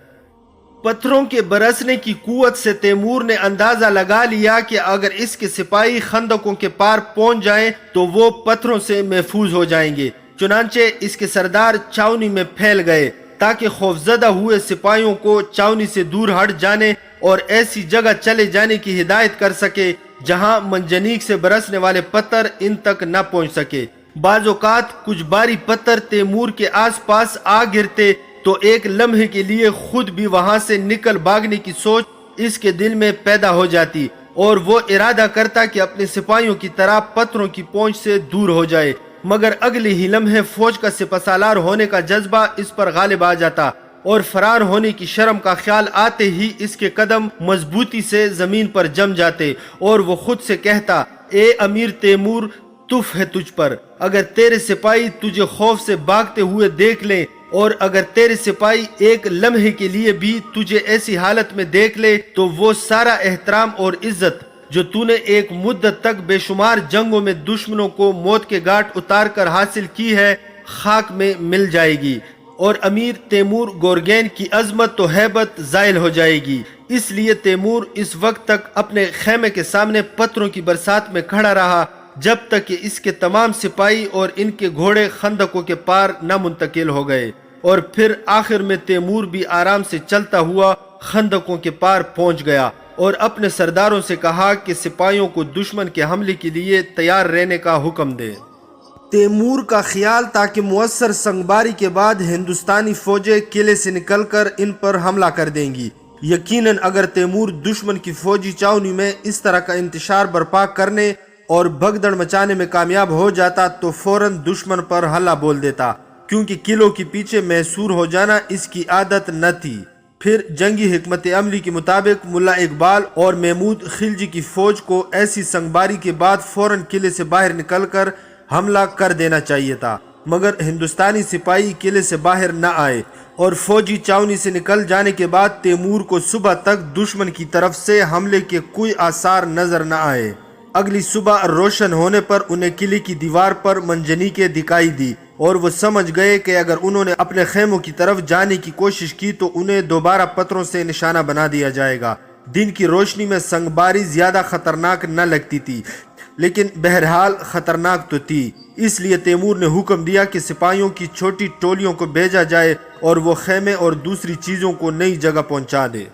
پتھروں کے برسنے کی قوت سے تیمور نے اندازہ لگا لیا کہ اگر اس کے سپاہی خندقوں کے پار پہنچ جائیں تو وہ پتھروں سے محفوظ ہو جائیں گے۔ چنانچہ اس کے سردار چاونی میں پھیل گئے تاکہ خوفزدہ ہوئے سپاہیوں کو چاونی سے دور ہٹ جانے اور ایسی جگہ چلے جانے کی ہدایت کر سکے جہاں منجنیق سے برسنے والے پتھر ان تک نہ پہنچ سکے۔ بعض اوقات کچھ باری پتھر تیمور کے آس پاس آ گرتے تو ایک لمحے کے لیے خود بھی وہاں سے نکل بھاگنے کی سوچ اس کے دل میں پیدا ہو جاتی اور وہ ارادہ کرتا کہ اپنے سپاہیوں کی طرح پتھروں کی پہنچ سے دور ہو جائے، مگر اگلے ہی لمحے فوج کا سپہ سالار ہونے کا جذبہ اس پر غالب آ جاتا اور فرار ہونے کی شرم کا خیال آتے ہی اس کے قدم مضبوطی سے زمین پر جم جاتے اور وہ خود سے کہتا، اے امیر تیمور، تف ہے تجھ پر، اگر تیرے سپاہی تجھے خوف سے بھاگتے ہوئے دیکھ لیں اور اگر تیرے سپاہی ایک لمحے کے لیے بھی تجھے ایسی حالت میں دیکھ لے تو وہ سارا احترام اور عزت جو تو نے ایک مدت تک بے شمار جنگوں میں دشمنوں کو موت کے گھاٹ اتار کر حاصل کی ہے، خاک میں مل جائے گی، اور امیر تیمور گورگین کی عظمت و ہیبت زائل ہو جائے گی۔ اس لیے تیمور اس وقت تک اپنے خیمے کے سامنے پتھروں کی برسات میں کھڑا رہا جب تک کہ اس کے تمام سپاہی اور ان کے گھوڑے خندقوں کے پار نہ منتقل ہو گئے، اور پھر آخر میں تیمور بھی آرام سے چلتا ہوا خندقوں کے پار پہنچ گیا اور اپنے سرداروں سے کہا کہ سپاہیوں کو دشمن کے حملے کے لیے تیار رہنے کا حکم دے۔ تیمور کا خیال تھا کہ مؤثر سنگباری کے بعد ہندوستانی فوجیں قلعے سے نکل کر ان پر حملہ کر دیں گی۔ یقیناً اگر تیمور دشمن کی فوجی چاونی میں اس طرح کا انتشار برپا کرنے اور بھگدڑ مچانے میں کامیاب ہو جاتا تو فوراً دشمن پر حملہ بول دیتا، کیونکہ قلعوں کے پیچھے محصور ہو جانا اس کی عادت نہ تھی۔ پھر جنگی حکمت عملی کے مطابق ملا اقبال اور محمود خلجی کی فوج کو ایسی سنگباری کے بعد فوراً قلعے سے باہر نکل کر حملہ کر دینا چاہیے تھا، مگر ہندوستانی سپاہی قلعے سے باہر نہ آئے اور فوجی چاونی سے نکل جانے کے بعد تیمور کو صبح تک دشمن کی طرف سے حملے کے کوئی آثار نظر نہ آئے۔ اگلی صبح روشن ہونے پر انہیں قلعے کی دیوار پر منجنیقیں دکھائی دی اور وہ سمجھ گئے کہ اگر انہوں نے اپنے خیموں کی طرف جانے کی کوشش کی تو انہیں دوبارہ پتھروں سے نشانہ بنا دیا جائے گا۔ دن کی روشنی میں سنگباری زیادہ خطرناک نہ لگتی تھی، لیکن بہرحال خطرناک تو تھی، اس لیے تیمور نے حکم دیا کہ سپاہیوں کی چھوٹی ٹولیوں کو بھیجا جائے اور وہ خیمے اور دوسری چیزوں کو نئی جگہ پہنچا دے۔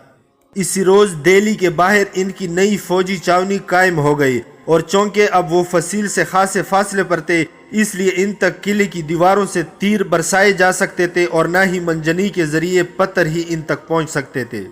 اسی روز دہلی کے باہر ان کی نئی فوجی چاونی قائم ہو گئی، اور چونکہ اب وہ فصیل سے خاصے فاصلے پر تھے اس لیے ان تک قلعے کی دیواروں سے تیر برسائے جا سکتے تھے اور نہ ہی منجنی کے ذریعے پتھر ہی ان تک پہنچ سکتے تھے۔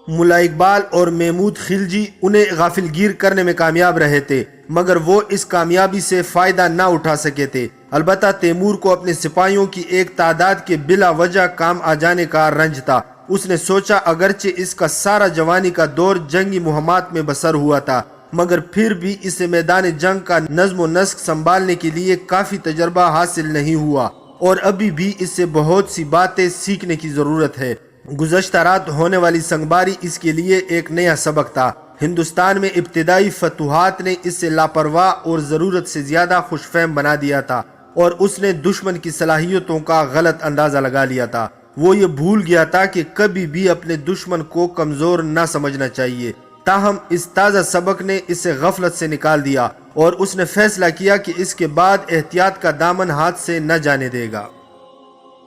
ملا اقبال اور محمود خلجی انہیں غافل گیر کرنے میں کامیاب رہے تھے، مگر وہ اس کامیابی سے فائدہ نہ اٹھا سکے تھے۔ البتہ تیمور کو اپنے سپاہیوں کی ایک تعداد کے بلا وجہ کام آ جانے کا رنج تھا۔ اس نے سوچا اگرچہ اس کا سارا جوانی کا دور جنگی مہمات میں بسر ہوا تھا، مگر پھر بھی اسے میدان جنگ کا نظم و نسق سنبھالنے کے لیے کافی تجربہ حاصل نہیں ہوا اور ابھی بھی اس سے بہت سی باتیں سیکھنے کی ضرورت ہے۔ گزشتہ رات ہونے والی سنگباری اس کے لیے ایک نیا سبق تھا۔ ہندوستان میں ابتدائی فتوحات نے اس سے لاپرواہ اور ضرورت سے زیادہ خوش فہم بنا دیا تھا اور اس نے دشمن کی صلاحیتوں کا غلط اندازہ لگا لیا تھا۔ وہ یہ بھول گیا تھا کہ کبھی بھی اپنے دشمن کو کمزور نہ سمجھنا چاہیے۔ تاہم اس تازہ سبق نے اسے غفلت سے نکال دیا اور اس نے فیصلہ کیا کہ اس کے بعد احتیاط کا دامن ہاتھ سے نہ جانے دے گا۔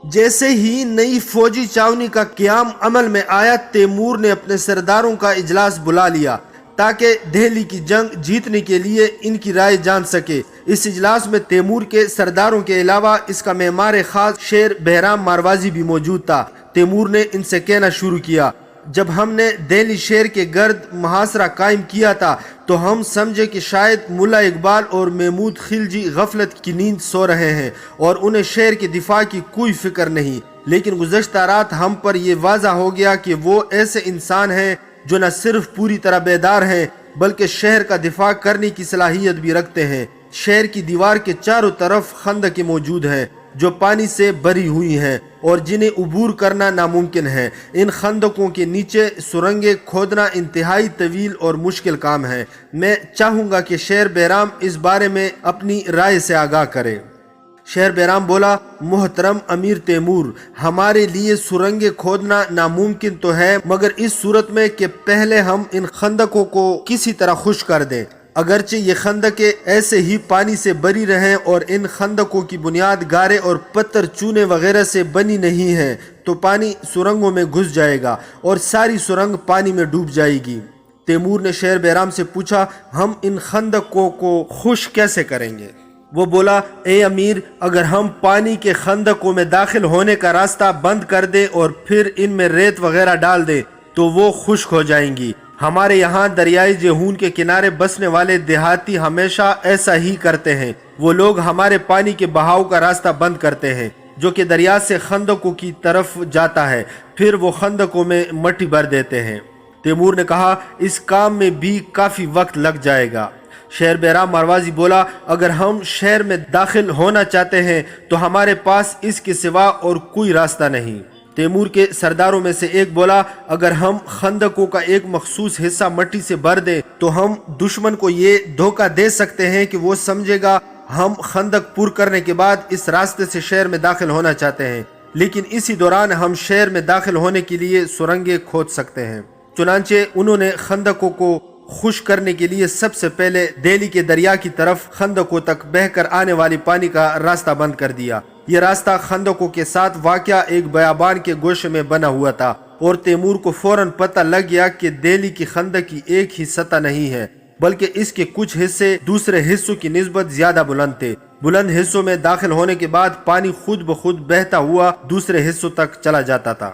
جیسے ہی نئی فوجی چاونی کا قیام عمل میں آیا، تیمور نے اپنے سرداروں کا اجلاس بلا لیا تاکہ دہلی کی جنگ جیتنے کے لیے ان کی رائے جان سکے۔ اس اجلاس میں تیمور کے سرداروں کے علاوہ اس کا معمار خاص شیر بہرام ماروازی بھی موجود تھا۔ تیمور نے ان سے کہنا شروع کیا، جب ہم نے دہلی شہر کے گرد محاصرہ قائم کیا تھا تو ہم سمجھے کہ شاید ملا اقبال اور محمود خلجی غفلت کی نیند سو رہے ہیں اور انہیں شہر کے دفاع کی کوئی فکر نہیں، لیکن گزشتہ رات ہم پر یہ واضح ہو گیا کہ وہ ایسے انسان ہیں جو نہ صرف پوری طرح بیدار ہیں بلکہ شہر کا دفاع کرنے کی صلاحیت بھی رکھتے ہیں۔ شہر کی دیوار کے چاروں طرف خندقیں موجود ہیں جو پانی سے بھری ہوئی ہیں اور جنہیں عبور کرنا ناممکن ہے۔ ان خندقوں کے نیچے سرنگیں کھودنا انتہائی طویل اور مشکل کام ہے۔ میں چاہوں گا کہ شیر بہرام اس بارے میں اپنی رائے سے آگاہ کرے۔ شیر بہرام بولا، محترم امیر تیمور، ہمارے لیے سرنگیں کھودنا ناممکن تو ہے، مگر اس صورت میں کہ پہلے ہم ان خندقوں کو کسی طرح خشک کر دیں۔ اگرچہ یہ خندقیں ایسے ہی پانی سے بھری رہیں اور ان خندقوں کی بنیاد گارے اور پتھر چونے وغیرہ سے بنی نہیں ہے تو پانی سرنگوں میں گھس جائے گا اور ساری سرنگ پانی میں ڈوب جائے گی۔ تیمور نے شیر بہرام سے پوچھا، ہم ان خندقوں کو خشک کیسے کریں گے؟ وہ بولا اے امیر، اگر ہم پانی کے خندقوں میں داخل ہونے کا راستہ بند کر دیں اور پھر ان میں ریت وغیرہ ڈال دیں تو وہ خشک ہو جائیں گی۔ ہمارے یہاں دریائے جیہون کے کنارے بسنے والے دیہاتی ہمیشہ ایسا ہی کرتے ہیں۔ وہ لوگ ہمارے پانی کے بہاؤ کا راستہ بند کرتے ہیں جو کہ دریا سے خندقوں کی طرف جاتا ہے، پھر وہ خندقوں میں مٹی بھر دیتے ہیں۔ تیمور نے کہا اس کام میں بھی کافی وقت لگ جائے گا۔ شہر بیرام مروازی بولا اگر ہم شہر میں داخل ہونا چاہتے ہیں تو ہمارے پاس اس کے سوا اور کوئی راستہ نہیں۔ تیمور کے سرداروں میں سے ایک بولا اگر ہم خندقوں کا ایک مخصوص حصہ مٹی سے بھر دیں تو ہم دشمن کو یہ دھوکہ دے سکتے ہیں کہ وہ سمجھے گا ہم خندق پور کرنے کے بعد اس راستے سے شہر میں داخل ہونا چاہتے ہیں، لیکن اسی دوران ہم شہر میں داخل ہونے کے لیے سرنگیں کھود سکتے ہیں۔ چنانچہ انہوں نے خندقوں کو خشک کرنے کے لیے سب سے پہلے دہلی کے دریا کی طرف خندقوں تک بہہ کر آنے والی پانی کا راستہ بند کر دیا۔ یہ راستہ خندقوں کے ساتھ واقع ایک بیابان کے گوشے میں بنا ہوا تھا اور تیمور کو فوراً پتہ لگ گیا کہ دہلی کی خندق کی ایک ہی سطح نہیں ہے بلکہ اس کے کچھ حصے دوسرے حصوں کی نسبت زیادہ بلند تھے۔ بلند حصوں میں داخل ہونے کے بعد پانی خود بخود بہتا ہوا دوسرے حصوں تک چلا جاتا تھا۔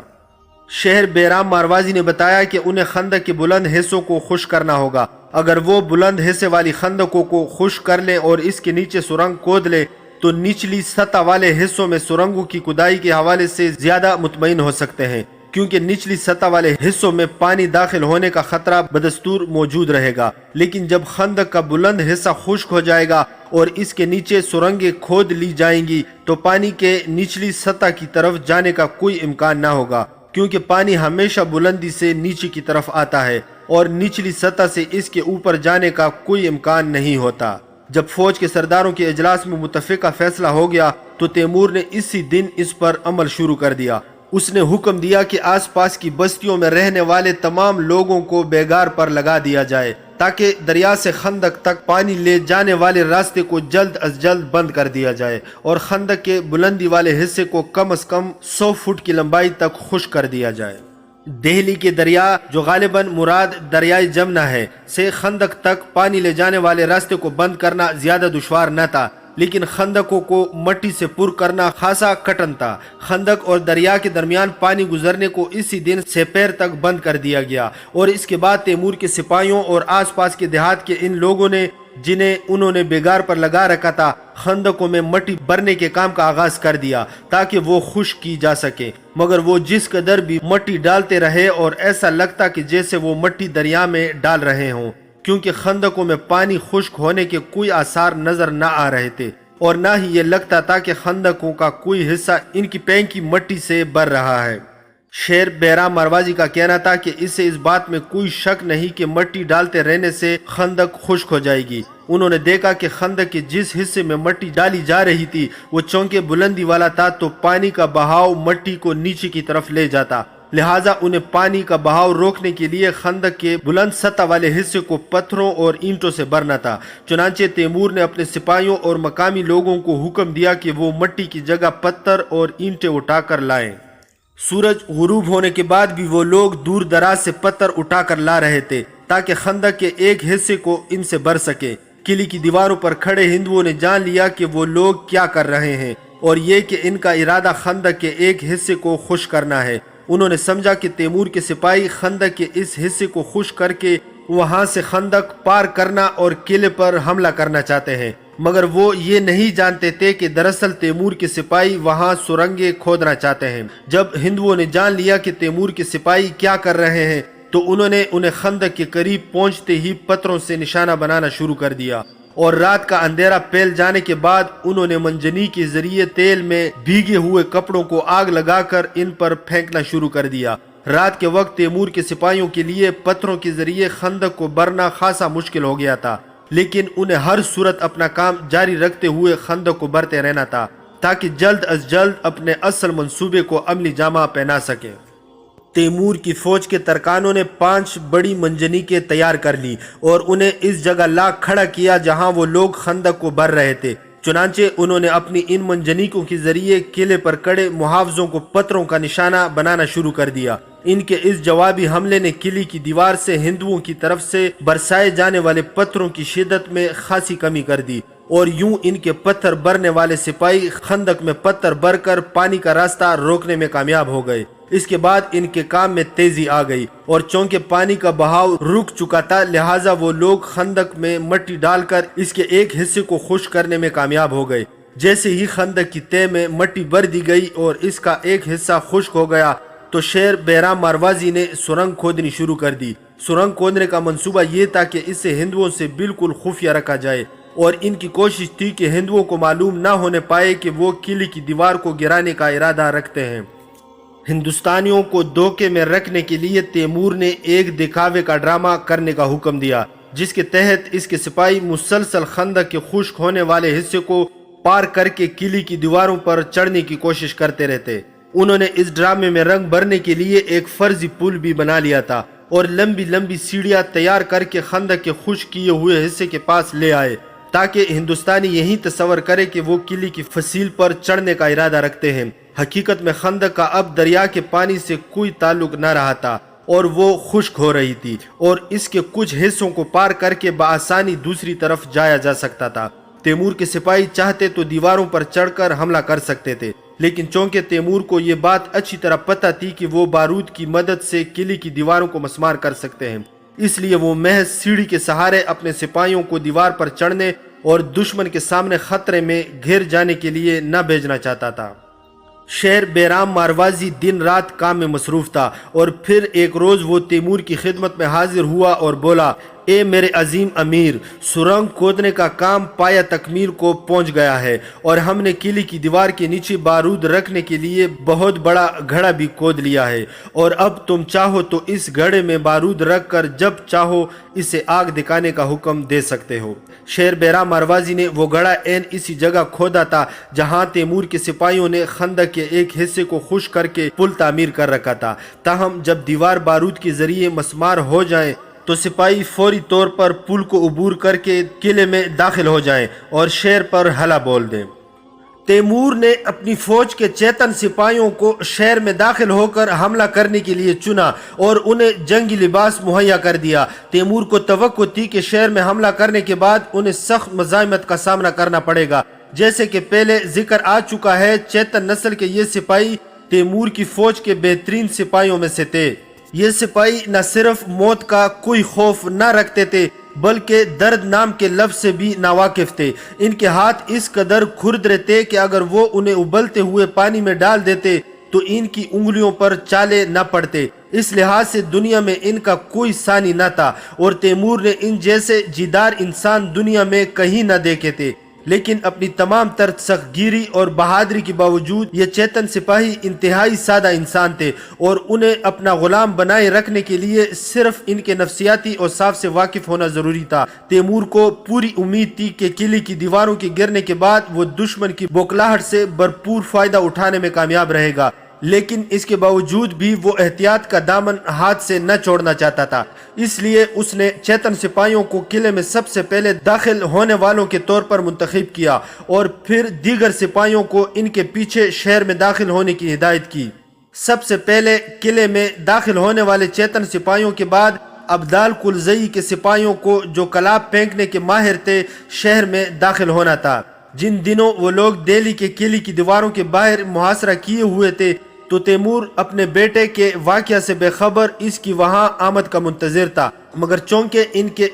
شہر بیرام مروازی نے بتایا کہ انہیں خندق کے بلند حصوں کو خشک کرنا ہوگا۔ اگر وہ بلند حصے والی خندقوں کو خشک کر لیں اور اس کے نیچے سرنگ کھود لیں تو نچلی سطح والے حصوں میں سرنگوں کی کھدائی کے حوالے سے زیادہ مطمئن ہو سکتے ہیں، کیونکہ نچلی سطح والے حصوں میں پانی داخل ہونے کا خطرہ بدستور موجود رہے گا، لیکن جب خندق کا بلند حصہ خشک ہو جائے گا اور اس کے نیچے سرنگیں کھود لی جائیں گی تو پانی کے نچلی سطح کی طرف جانے کا کوئی امکان نہ ہوگا، کیونکہ پانی ہمیشہ بلندی سے نیچے کی طرف آتا ہے اور نچلی سطح سے اس کے اوپر جانے کا کوئی امکان نہیں ہوتا۔ جب فوج کے سرداروں کے اجلاس میں متفقہ فیصلہ ہو گیا تو تیمور نے اسی دن اس پر عمل شروع کر دیا۔ اس نے حکم دیا کہ آس پاس کی بستیوں میں رہنے والے تمام لوگوں کو بیگار پر لگا دیا جائے تاکہ دریا سے خندق تک پانی لے جانے والے راستے کو جلد از جلد بند کر دیا جائے اور خندق کے بلندی والے حصے کو کم از کم 100 فٹ کی لمبائی تک خشک کر دیا جائے۔ دہلی کے دریا جو غالباً مراد دریائے جمنا ہے سے خندق تک پانی لے جانے والے راستے کو بند کرنا زیادہ دشوار نہ تھا، لیکن خندقوں کو مٹی سے پر کرنا خاصا کٹن تھا۔ خندق اور دریا کے درمیان پانی گزرنے کو اسی دن سپیر تک بند کر دیا گیا اور اس کے بعد تیمور کے سپاہیوں اور آس پاس کے دیہات کے ان لوگوں نے جنہیں انہوں نے بیگار پر لگا رکھا تھا خندقوں میں مٹی بھرنے کے کام کا آغاز کر دیا تاکہ وہ خشک کی جا سکے، مگر وہ جس قدر بھی مٹی ڈالتے رہے اور ایسا لگتا کہ جیسے وہ مٹی دریا میں ڈال رہے ہوں، کیونکہ خندقوں میں پانی خشک ہونے کے کوئی آثار نظر نہ آ رہے تھے اور نہ ہی یہ لگتا تھا کہ خندقوں کا کوئی حصہ ان کی پینک کی مٹی سے بھر رہا ہے۔ شیر بیرام مروازی کا کہنا تھا کہ اسے اس بات میں کوئی شک نہیں کہ مٹی ڈالتے رہنے سے خندق خشک ہو جائے گی۔ انہوں نے دیکھا کہ خندق کے جس حصے میں مٹی ڈالی جا رہی تھی وہ چونکہ بلندی والا تھا تو پانی کا بہاؤ مٹی کو نیچے کی طرف لے جاتا، لہٰذا انہیں پانی کا بہاؤ روکنے کے لیے خندق کے بلند سطح والے حصے کو پتھروں اور اینٹوں سے بھرنا تھا۔ چنانچہ تیمور نے اپنے سپاہیوں اور مقامی لوگوں کو حکم دیا کہ وہ مٹی کی جگہ پتھر اور اینٹیں اٹھا کر لائیں۔ سورج غروب ہونے کے بعد بھی وہ لوگ دور دراز سے پتھر اٹھا کر لا رہے تھے تاکہ خندق کے ایک حصے کو ان سے بھر سکے۔ قلعے کی دیواروں پر کھڑے ہندوؤں نے جان لیا کہ وہ لوگ کیا کر رہے ہیں اور یہ کہ ان کا ارادہ خندق کے ایک حصے کو خشک کرنا ہے۔ انہوں نے سمجھا کہ تیمور کے سپاہی خندق کے اس حصے کو خشک کر کے وہاں سے خندق پار کرنا اور قلعے پر حملہ کرنا چاہتے ہیں، مگر وہ یہ نہیں جانتے تھے کہ دراصل تیمور کے سپاہی وہاں سرنگیں کھودنا چاہتے ہیں۔ جب ہندوؤں نے جان لیا کہ تیمور کے سپاہی کیا کر رہے ہیں تو انہوں نے انہیں خندق کے قریب پہنچتے ہی پتھروں سے نشانہ بنانا شروع کر دیا اور رات کا اندھیرا پھیل جانے کے بعد انہوں نے منجنی کے ذریعے تیل میں بھیگے ہوئے کپڑوں کو آگ لگا کر ان پر پھینکنا شروع کر دیا۔ رات کے وقت تیمور کے سپاہیوں کے لیے پتھروں کے ذریعے خندق کو بھرنا خاصا مشکل ہو گیا تھا، لیکن انہیں ہر صورت اپنا کام جاری رکھتے ہوئے خندق کو بھرتے رہنا تھا تاکہ جلد از جلد اپنے اصل منصوبے کو عملی جامہ پہنا سکے۔ تیمور کی فوج کے ترکانوں نے 5 بڑی منجنیقیں تیار کر لی اور انہیں اس جگہ لا کھڑا کیا جہاں وہ لوگ خندق کو بھر رہے تھے۔ چنانچہ انہوں نے اپنی ان منجنیقوں کے ذریعے قلعے پر کڑے محافظوں کو پتھروں کا نشانہ بنانا شروع کر دیا۔ ان کے اس جوابی حملے نے قلعے کی دیوار سے ہندوؤں کی طرف سے برسائے جانے والے پتھروں کی شدت میں خاصی کمی کر دی اور یوں ان کے پتھر بھرنے والے سپاہی خندق میں پتھر بھر کر پانی کا راستہ روکنے میں کامیاب ہو گئے۔ اس کے بعد ان کے کام میں تیزی آ گئی، اور چونکہ پانی کا بہاؤ رک چکا تھا لہٰذا وہ لوگ خندق میں مٹی ڈال کر اس کے ایک حصے کو خشک کرنے میں کامیاب ہو گئے۔ جیسے ہی خندق کی تہہ میں مٹی بھر دی گئی اور اس کا ایک حصہ خشک ہو گیا تو شیر بیرام ماروازی نے سرنگ کھودنی شروع کر دی۔ سرنگ کھودنے کا منصوبہ یہ تھا کہ اسے ہندوؤں سے بالکل خفیہ رکھا جائے، اور ان کی کوشش تھی کہ ہندوؤں کو معلوم نہ ہونے پائے کہ وہ قلعے کی دیوار کو گرانے کا ارادہ رکھتے ہیں۔ ہندوستانیوں کو دھوکے میں رکھنے کے لیے تیمور نے ایک دکھاوے کا ڈرامہ کرنے کا حکم دیا، جس کے تحت اس کے سپاہی مسلسل خندق کے خشک ہونے والے حصے کو پار کر کے قلعے کی دیواروں پر چڑھنے کی کوشش کرتے رہتے۔ انہوں نے اس ڈرامے میں رنگ بھرنے کے لیے ایک فرضی پل بھی بنا لیا تھا اور لمبی لمبی سیڑھیاں تیار کر کے خندق کے خشک کیے ہوئے حصے کے پاس لے آئے، تاکہ ہندوستانی یہی تصور کرے کہ وہ قلعے کی فصیل پر چڑھنے کا ارادہ رکھتے ہیں۔ حقیقت میں خندق کا اب دریا کے پانی سے کوئی تعلق نہ رہا تھا اور وہ خشک ہو رہی تھی، اور اس کے کچھ حصوں کو پار کر کے بآسانی دوسری طرف جایا جا سکتا تھا۔ تیمور کے سپاہی چاہتے تو دیواروں پر چڑھ کر حملہ کر سکتے تھے، لیکن چونکہ تیمور کو یہ بات اچھی طرح پتہ تھی کہ وہ بارود کی مدد سے قلعے کی دیواروں کو مسمار کر سکتے ہیں، اس لیے وہ محض سیڑھی کے سہارے اپنے سپاہیوں کو دیوار پر چڑھنے اور دشمن کے سامنے خطرے میں گھر جانے کے لیے نہ بھیجنا چاہتا تھا۔ شیر بیرام ماروازی دن رات کام میں مصروف تھا، اور پھر ایک روز وہ تیمور کی خدمت میں حاضر ہوا اور بولا، اے میرے عظیم امیر، سرنگ کھودنے کا کام پایہ تکمیل کو پہنچ گیا ہے، اور ہم نے قلعے کی دیوار کے نیچے بارود رکھنے کے لیے بہت بڑا گھڑا بھی کھود لیا ہے، اور اب تم چاہو تو اس گھڑے میں بارود رکھ کر جب چاہو اسے آگ دکھانے کا حکم دے سکتے ہو۔ شیر بیرام ماروازی نے وہ گھڑا عین اسی جگہ کھودا تھا جہاں تیمور کے سپاہیوں نے خندق کے ایک حصے کو خشک کر کے پل تعمیر کر رکھا تھا، تاہم جب دیوار بارود کے ذریعے مسمار ہو جائے تو سپاہی فوری طور پر پل کو عبور کر کے قلعے میں داخل ہو جائیں اور شیر پر حلا بول دیں۔ تیمور نے اپنی فوج کے چیتن سپاہیوں کو شہر میں داخل ہو کر حملہ کرنے کے لیے چنا اور انہیں جنگی لباس مہیا کر دیا۔ تیمور کو توقع تھی کہ شہر میں حملہ کرنے کے بعد انہیں سخت مزاحمت کا سامنا کرنا پڑے گا۔ جیسے کہ پہلے ذکر آ چکا ہے، چیتن نسل کے یہ سپاہی تیمور کی فوج کے بہترین سپاہیوں میں سے تھے۔ یہ سپاہی نہ صرف موت کا کوئی خوف نہ رکھتے تھے بلکہ درد نام کے لفظ سے بھی ناواقف تھے۔ ان کے ہاتھ اس قدر کھردرے تھے کہ اگر وہ انہیں ابلتے ہوئے پانی میں ڈال دیتے تو ان کی انگلیوں پر چالے نہ پڑتے۔ اس لحاظ سے دنیا میں ان کا کوئی ثانی نہ تھا، اور تیمور نے ان جیسے جیدار انسان دنیا میں کہیں نہ دیکھے تھے۔ لیکن اپنی تمام تر سخت گیری اور بہادری کے باوجود یہ چیتن سپاہی انتہائی سادہ انسان تھے، اور انہیں اپنا غلام بنائے رکھنے کے لیے صرف ان کے نفسیاتی اوصاف سے واقف ہونا ضروری تھا۔ تیمور کو پوری امید تھی کہ قلعے کی دیواروں کے گرنے کے بعد وہ دشمن کی بوکھلاہٹ سے بھرپور فائدہ اٹھانے میں کامیاب رہے گا، لیکن اس کے باوجود بھی وہ احتیاط کا دامن ہاتھ سے نہ چھوڑنا چاہتا تھا۔ اس لیے اس نے چیتن سپاہیوں کو قلعے میں سب سے پہلے داخل ہونے والوں کے طور پر منتخب کیا، اور پھر دیگر سپاہیوں کو ان کے پیچھے شہر میں داخل ہونے کی ہدایت کی۔ سب سے پہلے قلعے میں داخل ہونے والے چیتن سپاہیوں کے بعد ابدال کلزئی کے سپاہیوں کو، جو کلاب پھینکنے کے ماہر تھے، شہر میں داخل ہونا تھا۔ جن دنوں وہ لوگ دہلی کے قلعے کی دیواروں کے باہر محاصرہ کیے ہوئے تھے تو تیمور اپنے بیٹے کے واقعہ سے بے خبر اس کی وہاں آمد کا منتظر تھا، مگر چونکہ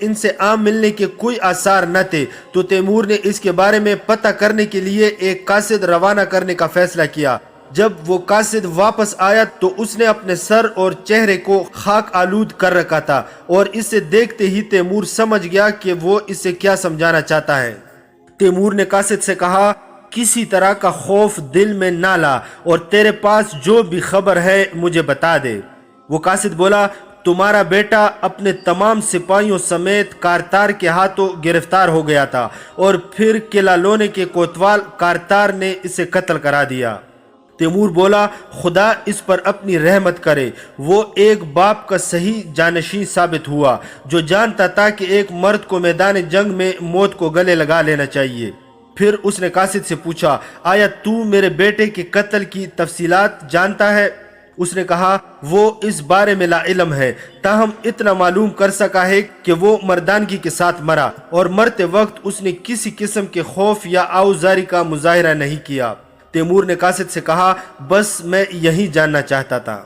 ان سے عام ملنے کے کوئی آثار نہ تھے تو تیمور نے اس کے بارے میں پتہ کرنے کے لیے ایک قاصد روانہ کرنے کا فیصلہ کیا۔ جب وہ قاصد واپس آیا تو اس نے اپنے سر اور چہرے کو خاک آلود کر رکھا تھا، اور اسے دیکھتے ہی تیمور سمجھ گیا کہ وہ اسے کیا سمجھانا چاہتا ہے۔ تیمور نے قاصد سے کہا، کسی طرح کا خوف دل میں نہ لا، اور تیرے پاس جو بھی خبر ہے مجھے بتا دے۔ وہ قاصد بولا، تمہارا بیٹا اپنے تمام سپاہیوں سمیت کارتار کے ہاتھوں گرفتار ہو گیا تھا، اور پھر قلعہ لونے کے کوتوال کارتار نے اسے قتل کرا دیا۔ تیمور بولا، خدا اس پر اپنی رحمت کرے، وہ ایک باپ کا صحیح جانشین ثابت ہوا، جو جانتا تھا کہ ایک مرد کو میدان جنگ میں موت کو گلے لگا لینا چاہیے۔ پھر اس نے قاصد سے پوچھا، آیا تو میرے بیٹے کے قتل کی تفصیلات جانتا ہے؟ اس نے کہا وہ اس بارے میں لا علم ہے، تاہم اتنا معلوم کر سکا ہے کہ وہ مردانگی کے ساتھ مرا اور مرتے وقت اس نے کسی قسم کے خوف یا آؤزاری کا مظاہرہ نہیں کیا۔ تیمور نے قاصد سے کہا بس میں یہی جاننا چاہتا تھا۔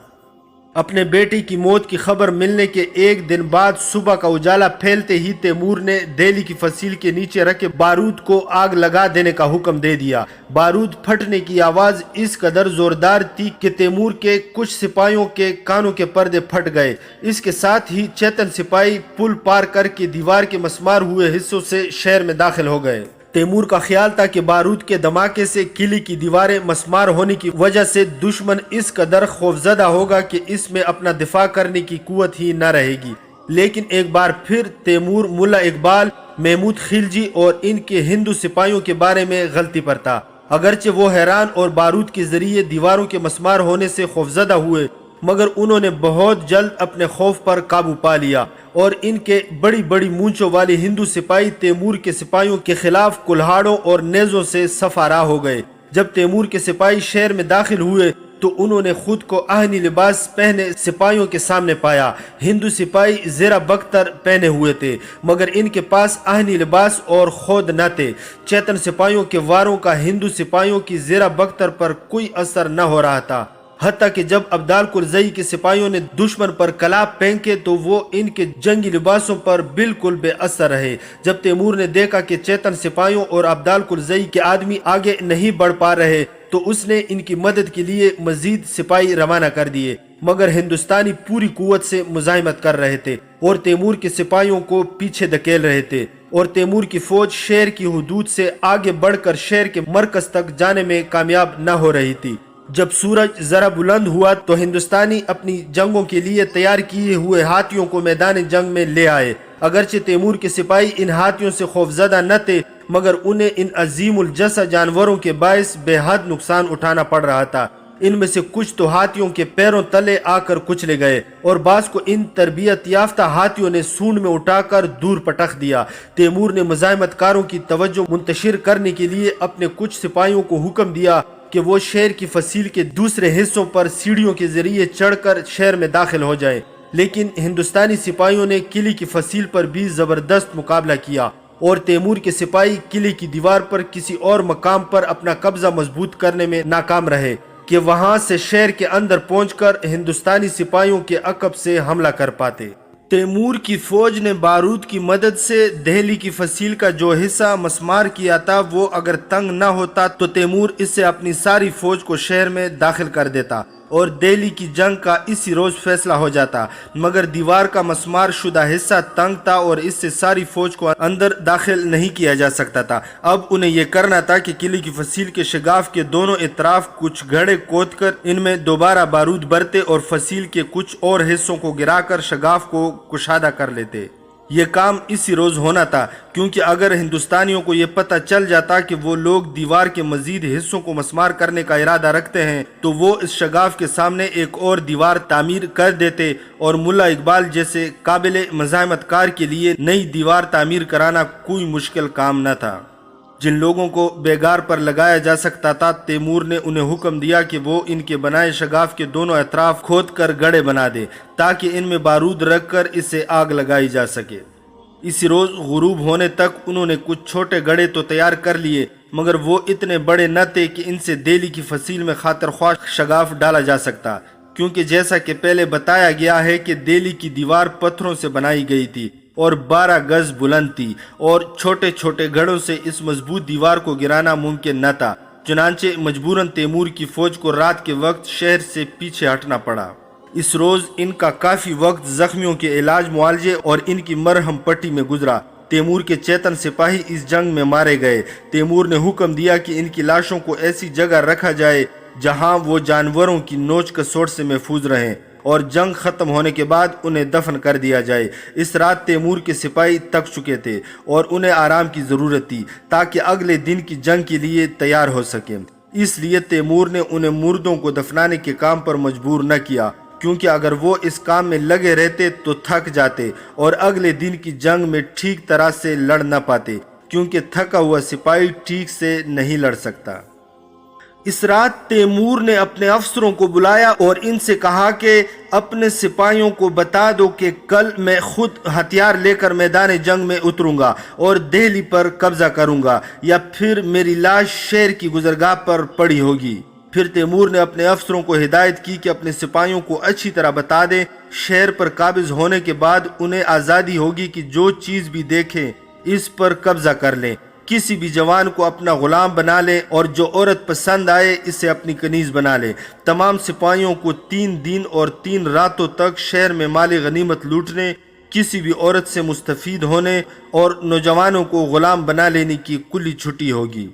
اپنے بیٹے کی موت کی خبر ملنے کے ایک دن بعد صبح کا اجالا پھیلتے ہی تیمور نے دہلی کی فصیل کے نیچے رکھے بارود کو آگ لگا دینے کا حکم دے دیا۔ بارود پھٹنے کی آواز اس قدر زوردار تھی کہ تیمور کے کچھ سپاہیوں کے کانوں کے پردے پھٹ گئے۔ اس کے ساتھ ہی چیتن سپاہی پل پار کر کے دیوار کے مسمار ہوئے حصوں سے شہر میں داخل ہو گئے۔ تیمور کا خیال تھا کہ بارود کے دھماکے سے قلعے کی دیواریں مسمار ہونے کی وجہ سے دشمن اس قدر خوفزدہ ہوگا کہ اس میں اپنا دفاع کرنے کی قوت ہی نہ رہے گی، لیکن ایک بار پھر تیمور ملا اقبال، محمود خلجی اور ان کے ہندو سپاہیوں کے بارے میں غلطی پر تھا۔ اگرچہ وہ حیران اور بارود کے ذریعے دیواروں کے مسمار ہونے سے خوفزدہ ہوئے، مگر انہوں نے بہت جلد اپنے خوف پر قابو پا لیا اور ان کے بڑی بڑی مونچھوں والی ہندو سپاہی تیمور کے سپاہیوں کے خلاف کلہاڑوں اور نیزوں سے صف آرا ہو گئے۔ جب تیمور کے سپاہی شہر میں داخل ہوئے تو انہوں نے خود کو آہنی لباس پہنے سپاہیوں کے سامنے پایا۔ ہندو سپاہی زیرہ بختر پہنے ہوئے تھے، مگر ان کے پاس آہنی لباس اور خود نہ تھے۔ چیتن سپاہیوں کے واروں کا ہندو سپاہیوں کی زیرہ بختر پر کوئی اثر نہ ہو رہا تھا، حتیٰ کہ جب ابدال کرزئی کے سپاہیوں نے دشمن پر کلاب پھینکے تو وہ ان کے جنگی لباسوں پر بالکل بے اثر رہے۔ جب تیمور نے دیکھا کہ چیتن سپاہیوں اور ابدال کرزئی کے آدمی آگے نہیں بڑھ پا رہے تو اس نے ان کی مدد کے لیے مزید سپاہی روانہ کر دیے، مگر ہندوستانی پوری قوت سے مزاحمت کر رہے تھے اور تیمور کے سپاہیوں کو پیچھے دھکیل رہے تھے، اور تیمور کی فوج شہر کی حدود سے آگے بڑھ کر شہر کے مرکز تک جانے میں کامیاب نہ ہو رہی تھی۔ جب سورج ذرا بلند ہوا تو ہندوستانی اپنی جنگوں کے لیے تیار کیے ہوئے ہاتھیوں کو میدان جنگ میں لے آئے۔ اگرچہ تیمور کے سپاہی ان ہاتھیوں سے خوفزدہ نہ تھے، مگر انہیں ان عظیم الجثہ جانوروں کے باعث بے حد نقصان اٹھانا پڑ رہا تھا۔ ان میں سے کچھ تو ہاتھیوں کے پیروں تلے آ کر کچلے گئے اور بعض کو ان تربیت یافتہ ہاتھیوں نے سونڈ میں اٹھا کر دور پٹخ دیا۔ تیمور نے مزاحمت کاروں کی توجہ منتشر کرنے کے لیے اپنے کچھ سپاہیوں کو حکم دیا کہ وہ شہر کی فصیل کے دوسرے حصوں پر سیڑھیوں کے ذریعے چڑھ کر شہر میں داخل ہو جائیں، لیکن ہندوستانی سپاہیوں نے قلعے کی فصیل پر بھی زبردست مقابلہ کیا اور تیمور کے سپاہی قلعے کی دیوار پر کسی اور مقام پر اپنا قبضہ مضبوط کرنے میں ناکام رہے کہ وہاں سے شہر کے اندر پہنچ کر ہندوستانی سپاہیوں کے عقب سے حملہ کر پاتے۔ تیمور کی فوج نے بارود کی مدد سے دہلی کی فصیل کا جو حصہ مسمار کیا تھا وہ اگر تنگ نہ ہوتا تو تیمور اس سے اپنی ساری فوج کو شہر میں داخل کر دیتا اور دہلی کی جنگ کا اسی روز فیصلہ ہو جاتا، مگر دیوار کا مسمار شدہ حصہ تنگ تھا اور اس سے ساری فوج کو اندر داخل نہیں کیا جا سکتا تھا۔ اب انہیں یہ کرنا تھا کہ قلعے کی فصیل کے شگاف کے دونوں اطراف کچھ گڑھے کھود کر ان میں دوبارہ بارود بھرتے اور فصیل کے کچھ اور حصوں کو گرا کر شگاف کو کشادہ کر لیتے۔ یہ کام اسی روز ہونا تھا، کیونکہ اگر ہندوستانیوں کو یہ پتہ چل جاتا کہ وہ لوگ دیوار کے مزید حصوں کو مسمار کرنے کا ارادہ رکھتے ہیں تو وہ اس شگاف کے سامنے ایک اور دیوار تعمیر کر دیتے اور ملا اقبال جیسے قابل مزاحمت کار کے لیے نئی دیوار تعمیر کرانا کوئی مشکل کام نہ تھا۔ جن لوگوں کو بیگار پر لگایا جا سکتا تھا تیمور نے انہیں حکم دیا کہ وہ ان کے بنائے شگاف کے دونوں اطراف کھود کر گڑھے بنا دے تاکہ ان میں بارود رکھ کر اسے آگ لگائی جا سکے۔ اسی روز غروب ہونے تک انہوں نے کچھ چھوٹے گڑھے تو تیار کر لیے، مگر وہ اتنے بڑے نہ تھے کہ ان سے دہلی کی فصیل میں خاطر خواہ شگاف ڈالا جا سکتا، کیونکہ جیسا کہ پہلے بتایا گیا ہے کہ دہلی کی دیوار پتھروں سے بنائی گئی تھی اور 12 گز بلند تھی اور چھوٹے چھوٹے گڑھوں سے اس مضبوط دیوار کو گرانا ممکن نہ تھا۔ چنانچہ مجبوراً تیمور کی فوج کو رات کے وقت شہر سے پیچھے ہٹنا پڑا۔ اس روز ان کا کافی وقت زخمیوں کے علاج معالجے اور ان کی مرہم پٹی میں گزرا۔ تیمور کے چیتن سپاہی اس جنگ میں مارے گئے۔ تیمور نے حکم دیا کہ ان کی لاشوں کو ایسی جگہ رکھا جائے جہاں وہ جانوروں کی نوچ کسوٹ سے محفوظ رہیں اور جنگ ختم ہونے کے بعد انہیں دفن کر دیا جائے۔ اس رات تیمور کے سپاہی تک چکے تھے اور انہیں آرام کی ضرورت تھی تاکہ اگلے دن کی جنگ کے لیے تیار ہو سکیں۔ اس لیے تیمور نے انہیں مردوں کو دفنانے کے کام پر مجبور نہ کیا، کیونکہ اگر وہ اس کام میں لگے رہتے تو تھک جاتے اور اگلے دن کی جنگ میں ٹھیک طرح سے لڑ نہ پاتے، کیونکہ تھکا ہوا سپاہی ٹھیک سے نہیں لڑ سکتا۔ اس رات تیمور نے اپنے افسروں کو بلایا اور ان سے کہا کہ اپنے سپاہیوں کو بتا دو کہ کل میں خود ہتھیار لے کر میدان جنگ میں اتروں گا اور دہلی پر قبضہ کروں گا، یا پھر میری لاش شہر کی گزرگاہ پر پڑی ہوگی۔ پھر تیمور نے اپنے افسروں کو ہدایت کی کہ اپنے سپاہیوں کو اچھی طرح بتا دیں، شہر پر قابض ہونے کے بعد انہیں آزادی ہوگی کہ جو چیز بھی دیکھیں اس پر قبضہ کر لیں، کسی بھی جوان کو اپنا غلام بنا لیں اور جو عورت پسند آئے اسے اپنی کنیز بنا لیں۔ تمام سپاہیوں کو 3 دن اور 3 راتوں تک شہر میں مال غنیمت لوٹنے، کسی بھی عورت سے مستفید ہونے اور نوجوانوں کو غلام بنا لینے کی کلی چھٹی ہوگی۔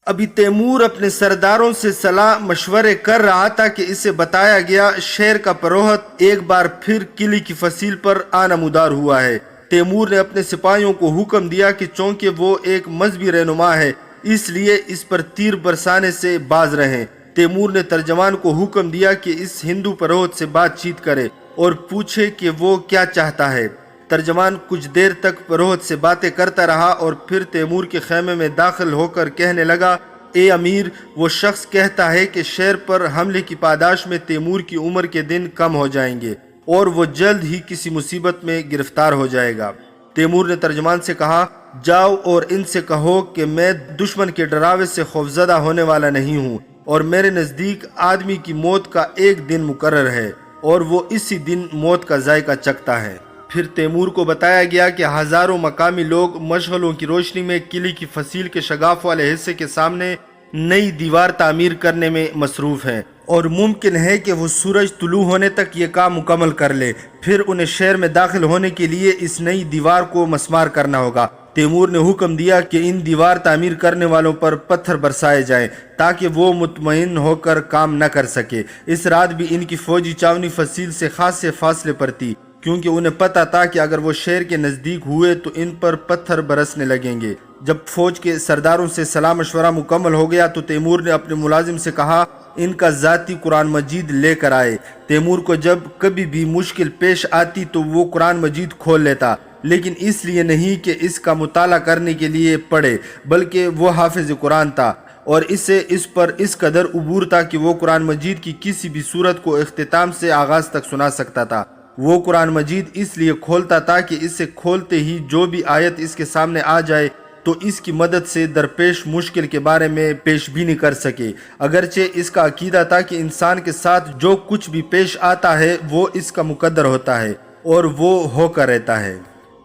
ابھی تیمور اپنے سرداروں سے صلاح مشورے کر رہا تھا کہ اسے بتایا گیا شہر کا پروہت ایک بار پھر قلعے کی فصیل پر آنمودار ہوا ہے۔ تیمور نے اپنے سپاہیوں کو حکم دیا کہ چونکہ وہ ایک مذہبی رہنما ہے اس لیے اس پر تیر برسانے سے باز رہیں۔ تیمور نے ترجمان کو حکم دیا کہ اس ہندو پروہت سے بات چیت کرے اور پوچھے کہ وہ کیا چاہتا ہے۔ ترجمان کچھ دیر تک پروہت سے باتیں کرتا رہا اور پھر تیمور کے خیمے میں داخل ہو کر کہنے لگا، اے امیر، وہ شخص کہتا ہے کہ شہر پر حملے کی پاداش میں تیمور کی عمر کے دن کم ہو جائیں گے اور وہ جلد ہی کسی مصیبت میں گرفتار ہو جائے گا۔ تیمور نے ترجمان سے کہا، جاؤ اور ان سے کہو کہ میں دشمن کے ڈراوے سے خوفزدہ ہونے والا نہیں ہوں اور میرے نزدیک آدمی کی موت کا ایک دن مقرر ہے اور وہ اسی دن موت کا ذائقہ چکھتا ہے۔ پھر تیمور کو بتایا گیا کہ ہزاروں مقامی لوگ مشغلوں کی روشنی میں قلعے کی فصیل کے شگاف والے حصے کے سامنے نئی دیوار تعمیر کرنے میں مصروف ہیں اور ممکن ہے کہ وہ سورج طلوع ہونے تک یہ کام مکمل کر لے۔ پھر انہیں شہر میں داخل ہونے کے لیے اس نئی دیوار کو مسمار کرنا ہوگا۔ تیمور نے حکم دیا کہ ان دیوار تعمیر کرنے والوں پر پتھر برسائے جائیں تاکہ وہ مطمئن ہو کر کام نہ کر سکے۔ اس رات بھی ان کی فوجی چاونی فصیل سے خاصے فاصلے پر تھی، کیونکہ انہیں پتہ تھا کہ اگر وہ شہر کے نزدیک ہوئے تو ان پر پتھر برسنے لگیں گے۔ جب فوج کے سرداروں سے صلاح مشورہ مکمل ہو گیا تو تیمور نے اپنے ملازم سے کہا ان کا ذاتی قرآن مجید لے کر آئے۔ تیمور کو جب کبھی بھی مشکل پیش آتی تو وہ قرآن مجید کھول لیتا، لیکن اس لیے نہیں کہ اس کا مطالعہ کرنے کے لیے پڑھے، بلکہ وہ حافظ قرآن تھا اور اسے اس پر اس قدر عبور تھا کہ وہ قرآن مجید کی کسی بھی سورت کو اختتام سے آغاز تک سنا سکتا تھا۔ وہ قرآن مجید اس لیے کھولتا تھا کہ اسے کھولتے ہی جو بھی آیت اس کے سامنے آ جائے تو اس کی مدد سے درپیش مشکل کے بارے میں پیش بینی کر سکے۔ اگرچہ اس کا عقیدہ تھا کہ انسان کے ساتھ جو کچھ بھی پیش آتا ہے وہ اس کا مقدر ہوتا ہے اور وہ ہو کر رہتا ہے۔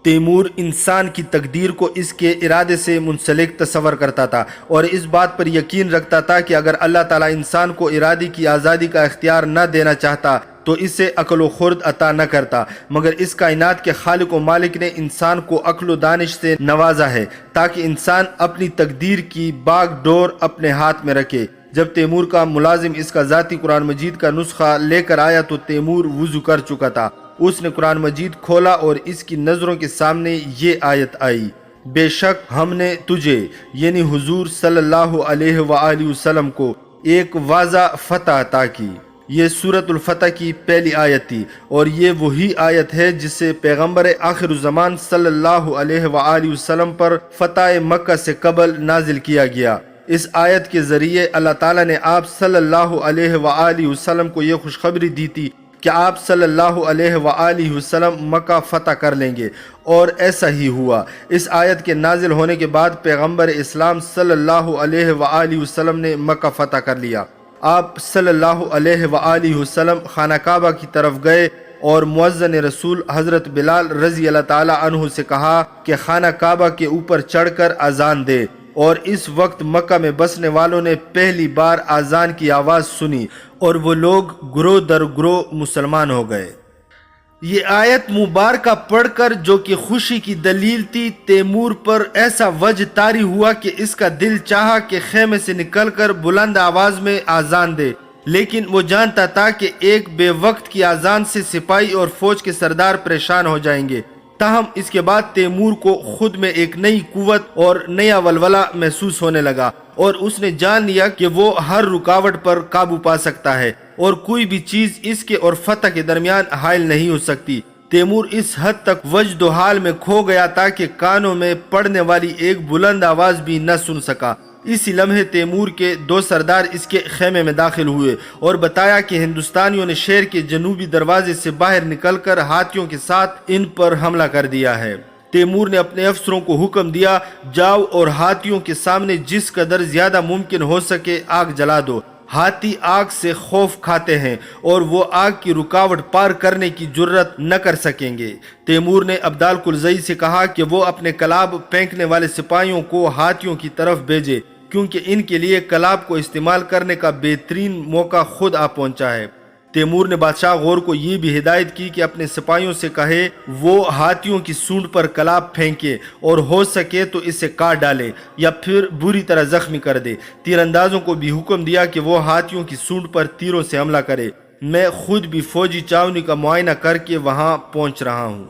تیمور انسان کی تقدیر کو اس کے ارادے سے منسلک تصور کرتا تھا اور اس بات پر یقین رکھتا تھا کہ اگر اللہ تعالیٰ انسان کو ارادے کی آزادی کا اختیار نہ دینا چاہتا تو اسے عقل و خرد عطا نہ کرتا، مگر اس کائنات کے خالق و مالک نے انسان کو عقل و دانش سے نوازا ہے تاکہ انسان اپنی تقدیر کی باغ ڈور اپنے ہاتھ میں رکھے۔ جب تیمور کا ملازم اس کا ذاتی قرآن مجید کا نسخہ لے کر آیا تو تیمور وضو کر چکا تھا۔ اس نے قرآن مجید کھولا اور اس کی نظروں کے سامنے یہ آیت آئی، بے شک ہم نے تجھے یعنی حضور صلی اللہ علیہ وآلہ وسلم کو ایک واضح فتح عطا کی۔ یہ سورۃ الفتح کی پہلی آیت تھی اور یہ وہی آیت ہے جسے پیغمبر آخر الزمان صلی اللہ علیہ وآلہ وسلم پر فتح مکہ سے قبل نازل کیا گیا۔ اس آیت کے ذریعے اللہ تعالیٰ نے آپ صلی اللہ علیہ وآلہ وسلم کو یہ خوشخبری دی تھی کہ آپ صلی اللہ علیہ وآلہ وسلم مکہ فتح کر لیں گے، اور ایسا ہی ہوا۔ اس آیت کے نازل ہونے کے بعد پیغمبر اسلام صلی اللہ علیہ وآلہ وسلم نے مکہ فتح کر لیا۔ آپ صلی اللہ علیہ وآلہ وسلم خانہ کعبہ کی طرف گئے اور مؤذن رسول حضرت بلال رضی اللہ تعالی عنہ سے کہا کہ خانہ کعبہ کے اوپر چڑھ کر اذان دے، اور اس وقت مکہ میں بسنے والوں نے پہلی بار اذان کی آواز سنی اور وہ لوگ گروہ در گروہ مسلمان ہو گئے۔ یہ آیت مبارکہ پڑھ کر جو کہ خوشی کی دلیل تھی، تیمور پر ایسا وجہ طاری ہوا کہ اس کا دل چاہا کہ خیمے سے نکل کر بلند آواز میں اذان دے، لیکن وہ جانتا تھا کہ ایک بے وقت کی اذان سے سپاہی اور فوج کے سردار پریشان ہو جائیں گے۔ تاہم اس کے بعد تیمور کو خود میں ایک نئی قوت اور نیا ولولہ محسوس ہونے لگا اور اس نے جان لیا کہ وہ ہر رکاوٹ پر قابو پا سکتا ہے اور کوئی بھی چیز اس کے اور فتح کے درمیان حائل نہیں ہو سکتی۔ تیمور اس حد تک وجد و حال میں کھو گیا تھا کہ کانوں میں پڑنے والی ایک بلند آواز بھی نہ سن سکا۔ اسی لمحے تیمور کے 2 سردار اس کے خیمے میں داخل ہوئے اور بتایا کہ ہندوستانیوں نے شہر کے جنوبی دروازے سے باہر نکل کر ہاتھیوں کے ساتھ ان پر حملہ کر دیا ہے۔ تیمور نے اپنے افسروں کو حکم دیا، جاؤ اور ہاتھیوں کے سامنے جس قدر زیادہ ممکن ہو سکے آگ جلا دو۔ ہاتھی آگ سے خوف کھاتے ہیں اور وہ آگ کی رکاوٹ پار کرنے کی جرت نہ کر سکیں گے۔ تیمور نے عبدال کلزئی سے کہا کہ وہ اپنے کلاب پھینکنے والے سپاہیوں کو ہاتھیوں کی طرف بھیجے، کیونکہ ان کے لیے کلاب کو استعمال کرنے کا بہترین موقع خود آ پہنچا ہے۔ تیمور نے بادشاہ غور کو یہ بھی ہدایت کی کہ اپنے سپاہیوں سے کہے وہ ہاتھیوں کی سونڈ پر کلاب پھینکے اور ہو سکے تو اسے کاٹ ڈالے یا پھر بری طرح زخمی کر دے۔ تیر اندازوں کو بھی حکم دیا کہ وہ ہاتھیوں کی سونڈ پر تیروں سے حملہ کرے۔ میں خود بھی فوجی چھاونی کا معائنہ کر کے وہاں پہنچ رہا ہوں۔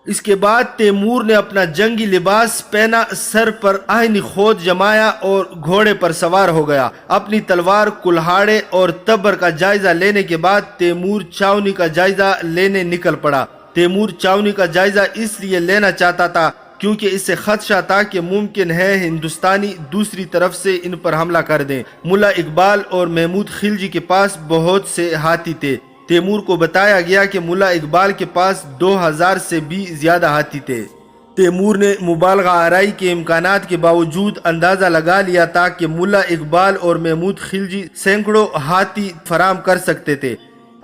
اس کے بعد تیمور نے اپنا جنگی لباس پہنا، سر پر آہنی خود جمایا اور گھوڑے پر سوار ہو گیا۔ اپنی تلوار، کلہاڑے اور تبر کا جائزہ لینے کے بعد تیمور چھاونی کا جائزہ لینے نکل پڑا۔ تیمور چھاونی کا جائزہ اس لیے لینا چاہتا تھا کیونکہ اس سے خدشہ تھا کہ ممکن ہے ہندوستانی دوسری طرف سے ان پر حملہ کر دیں۔ ملا اقبال اور محمود خلجی کے پاس بہت سے ہاتھی تھے۔ تیمور کو بتایا گیا کہ ملا اقبال کے پاس 2000 سے بھی زیادہ ہاتھی تھے۔ تیمور نے مبالغہ آرائی کے امکانات کے باوجود اندازہ لگا لیا تھا کہ ملا اقبال اور محمود خلجی سینکڑوں ہاتھی فراہم کر سکتے تھے۔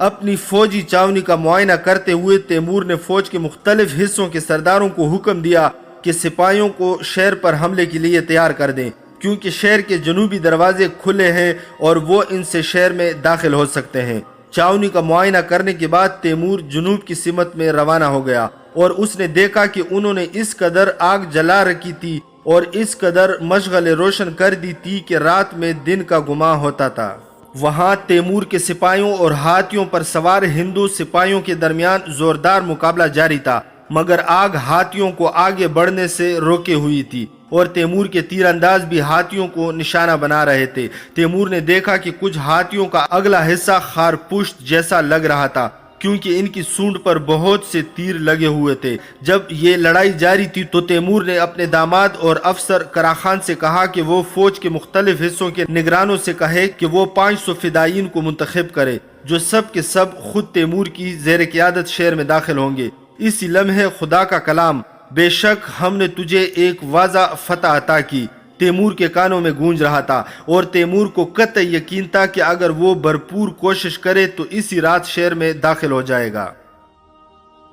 اپنی فوجی چھاونی کا معائنہ کرتے ہوئے تیمور نے فوج کے مختلف حصوں کے سرداروں کو حکم دیا کہ سپاہیوں کو شہر پر حملے کے لیے تیار کر دیں، کیونکہ شہر کے جنوبی دروازے کھلے ہیں اور وہ ان سے شہر میں داخل ہو سکتے ہیں۔ چھاونی کا معائنہ کرنے کے بعد تیمور جنوب کی سمت میں روانہ ہو گیا اور اس نے دیکھا کہ انہوں نے اس قدر آگ جلا رکھی تھی اور اس قدر مشغلے روشن کر دی تھی کہ رات میں دن کا گمان ہوتا تھا۔ وہاں تیمور کے سپاہیوں اور ہاتھیوں پر سوار ہندو سپاہیوں کے درمیان زوردار مقابلہ جاری تھا، مگر آگ ہاتھیوں کو آگے بڑھنے سے روکے ہوئی تھی اور تیمور کے تیر انداز بھی ہاتھیوں کو نشانہ بنا رہے تھے۔ تیمور نے دیکھا کہ کچھ ہاتھیوں کا اگلا حصہ خارپشت جیسا لگ رہا تھا کیونکہ ان کی سونڈ پر بہت سے تیر لگے ہوئے تھے۔ جب یہ لڑائی جاری تھی تو تیمور نے اپنے داماد اور افسر کراخان سے کہا کہ وہ فوج کے مختلف حصوں کے نگرانوں سے کہے کہ وہ 500 فدائین کو منتخب کرے جو سب کے سب خود تیمور کی زیر قیادت شہر میں داخل ہوں گے۔ اسی لمحے خدا کا کلام، بے شک ہم نے تجھے ایک واضح فتح عطا کی، تیمور کے کانوں میں گونج رہا تھا، اور تیمور کو قطعی یقین تھا کہ اگر وہ بھرپور کوشش کرے تو اسی رات شہر میں داخل ہو جائے گا۔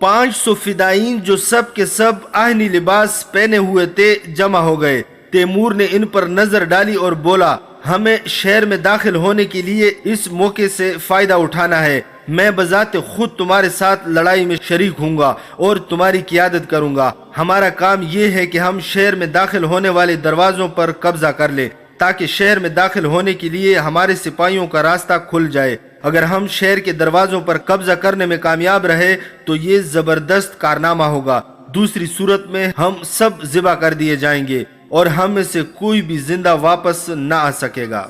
500 فدائین جو سب کے سب آہنی لباس پہنے ہوئے تھے جمع ہو گئے۔ تیمور نے ان پر نظر ڈالی اور بولا، ہمیں شہر میں داخل ہونے کے لیے اس موقع سے فائدہ اٹھانا ہے۔ میں بذات خود تمہارے ساتھ لڑائی میں شریک ہوں گا اور تمہاری قیادت کروں گا۔ ہمارا کام یہ ہے کہ ہم شہر میں داخل ہونے والے دروازوں پر قبضہ کر لیں تاکہ شہر میں داخل ہونے کے لیے ہمارے سپاہیوں کا راستہ کھل جائے۔ اگر ہم شہر کے دروازوں پر قبضہ کرنے میں کامیاب رہے تو یہ زبردست کارنامہ ہوگا، دوسری صورت میں ہم سب ذبح کر دیے جائیں گے اور ہم میں سے کوئی بھی زندہ واپس نہ آ سکے گا۔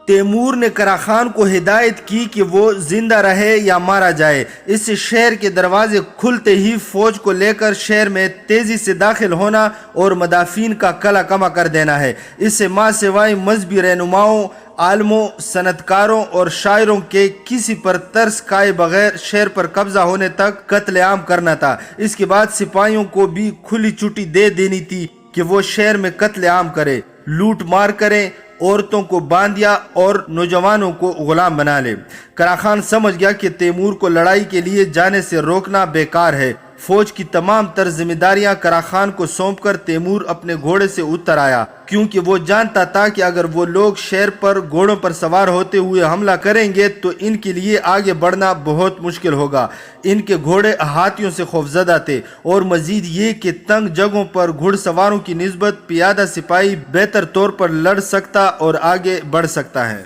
تیمور نے کراخان کو ہدایت کی کہ وہ زندہ رہے یا مارا جائے۔ اس سے شہر کے دروازے کھلتے ہی فوج کو لے کر شہر میں تیزی سے داخل ہونا اور مدافعین کا کلا کما کر دینا ہے۔ اس سے ماں سوائے مذہبی رہنماؤں، عالموں، صنعتکاروں اور شاعروں کے کسی پر ترس کھائے بغیر شہر پر قبضہ ہونے تک قتل عام کرنا تھا۔ اس کے بعد سپاہیوں کو بھی کھلی چھٹی دے دینی تھی کہ وہ شہر میں قتل عام کرے، لوٹ مار کریں، عورتوں کو باندیا اور نوجوانوں کو غلام بنا لے۔ کراخان سمجھ گیا کہ تیمور کو لڑائی کے لیے جانے سے روکنا بیکار ہے۔ فوج کی تمام تر ذمہ داریاں کراخان کو سونپ کر تیمور اپنے گھوڑے سے اتر آیا، کیونکہ وہ جانتا تھا کہ اگر وہ لوگ شہر پر گھوڑوں پر سوار ہوتے ہوئے حملہ کریں گے تو ان کے لیے آگے بڑھنا بہت مشکل ہوگا۔ ان کے گھوڑے ہاتھیوں سے خوفزدہ تھے اور مزید یہ کہ تنگ جگہوں پر گھڑ سواروں کی نسبت پیادہ سپاہی بہتر طور پر لڑ سکتا اور آگے بڑھ سکتا ہے۔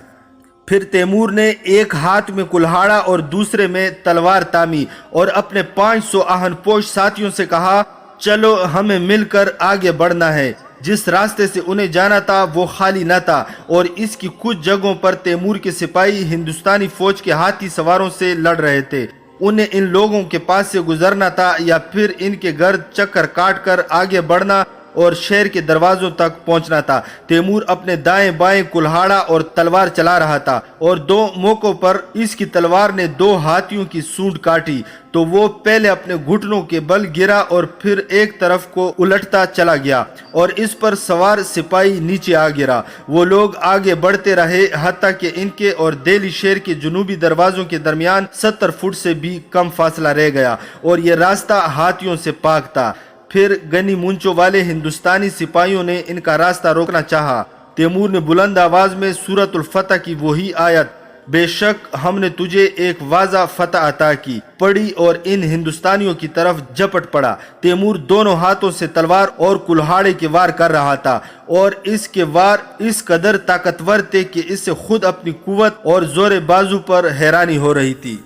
پھر تیمور نے ایک ہاتھ میں کلہاڑا اور دوسرے میں تلوار تامی اور اپنے 500 آہن پوش ساتھیوں سے کہا، چلو ہمیں مل کر آگے بڑھنا ہے۔ جس راستے سے انہیں جانا تھا وہ خالی نہ تھا اور اس کی کچھ جگہوں پر تیمور کے سپاہی ہندوستانی فوج کے ہاتھی سواروں سے لڑ رہے تھے۔ انہیں ان لوگوں کے پاس سے گزرنا تھا یا پھر ان کے گرد چکر کاٹ کر آگے بڑھنا اور شہر کے دروازوں تک پہنچنا تھا۔ تیمور اپنے دائیں بائیں کلہاڑا اور تلوار چلا رہا تھا اور 2 موقعوں پر اس کی تلوار نے 2 ہاتھیوں کی سونڈ کاٹی تو وہ پہلے اپنے گھٹنوں کے بل گرا اور پھر ایک طرف کو الٹتا چلا گیا اور اس پر سوار سپاہی نیچے آ گرا۔ وہ لوگ آگے بڑھتے رہے حتیٰ کہ ان کے اور دہلی شہر کے جنوبی دروازوں کے درمیان 70 فٹ سے بھی کم فاصلہ رہ گیا اور یہ راستہ ہاتھیوں سے پاک تھا۔ پھر گنی مونچوں والے ہندوستانی سپاہیوں نے ان کا راستہ روکنا چاہا۔ تیمور نے بلند آواز میں سورۃ الفتح کی وہی آیت بے شک ہم نے تجھے ایک واضح فتح عطا کی پڑھی اور ان ہندوستانیوں کی طرف جھپٹ پڑا۔ تیمور دونوں ہاتھوں سے تلوار اور کلہاڑے کے وار کر رہا تھا اور اس کے وار اس قدر طاقتور تھے کہ اس سے خود اپنی قوت اور زور بازو پر حیرانی ہو رہی تھی۔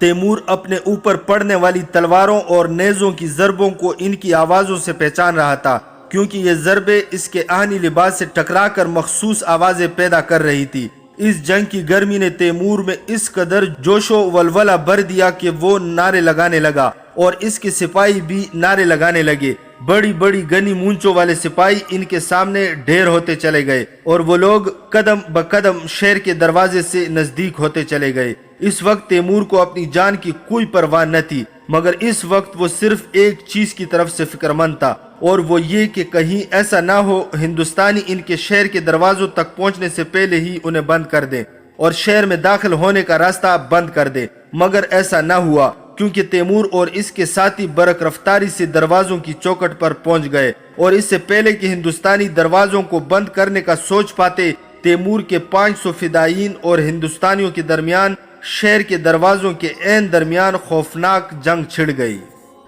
تیمور اپنے اوپر پڑنے والی تلواروں اور نیزوں کی ضربوں کو ان کی آوازوں سے پہچان رہا تھا، کیونکہ یہ ضربیں اس کے آہنی لباس سے ٹکرا کر مخصوص آوازیں پیدا کر رہی تھی۔ اس جنگ کی گرمی نے تیمور میں اس قدر جوش و ولولہ بھر دیا کہ وہ نعرے لگانے لگا اور اس کے سپاہی بھی نعرے لگانے لگے۔ بڑی بڑی گنی مونچوں والے سپاہی ان کے سامنے ڈھیر ہوتے چلے گئے اور وہ لوگ قدم بقدم شہر کے دروازے سے نزدیک ہوتے چلے گئے۔ اس وقت تیمور کو اپنی جان کی کوئی پرواہ نہ تھی، مگر اس وقت وہ صرف ایک چیز کی طرف سے فکر مند تھا اور وہ یہ کہ کہیں ایسا نہ ہو ہندوستانی ان کے شہر کے دروازوں تک پہنچنے سے پہلے ہی انہیں بند کر دیں اور شہر میں داخل ہونے کا راستہ بند کر دیں۔ مگر ایسا نہ ہوا، کیونکہ تیمور اور اس کے ساتھی برق رفتاری سے دروازوں کی چوکٹ پر پہنچ گئے اور اس سے پہلے کہ ہندوستانی دروازوں کو بند کرنے کا سوچ پاتے، تیمور کے 500 فدائین اور ہندوستانیوں کے درمیان شہر کے دروازوں کے عین درمیان خوفناک جنگ چھڑ گئی۔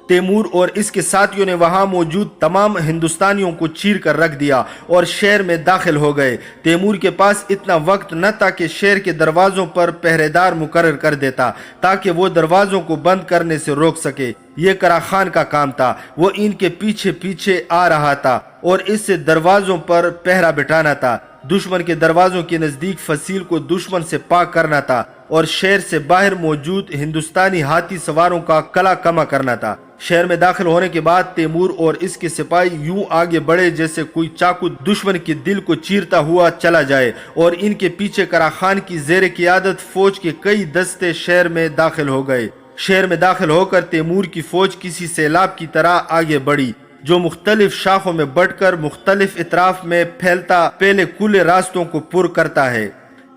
تیمور اور اس کے ساتھیوں نے وہاں موجود تمام ہندوستانیوں کو چیر کر رکھ دیا اور شہر میں داخل ہو گئے۔ تیمور کے پاس اتنا وقت نہ تھا کہ شہر کے دروازوں پر پہرے دار مقرر کر دیتا تاکہ وہ دروازوں کو بند کرنے سے روک سکے۔ یہ کرا خان کا کام تھا۔ وہ ان کے پیچھے پیچھے آ رہا تھا اور اس سے دروازوں پر پہرا بٹھانا تھا۔ دشمن کے دروازوں کے نزدیک فصیل کو دشمن سے پاک کرنا تھا اور شہر سے باہر موجود ہندوستانی ہاتھی سواروں کا کلا کما کرنا تھا۔ شہر میں داخل ہونے کے بعد تیمور اور اس کے سپاہی یوں آگے بڑھے جیسے کوئی چاقو دشمن کے دل کو چیرتا ہوا چلا جائے اور ان کے پیچھے کرا خان کی زیر قیادت فوج کے کئی دستے شہر میں داخل ہو گئے۔ شہر میں داخل ہو کر تیمور کی فوج کسی سیلاب کی طرح آگے بڑھی جو مختلف شاخوں میں بٹ کر مختلف اطراف میں پھیلتا پہلے کھلے راستوں کو پر کرتا ہے۔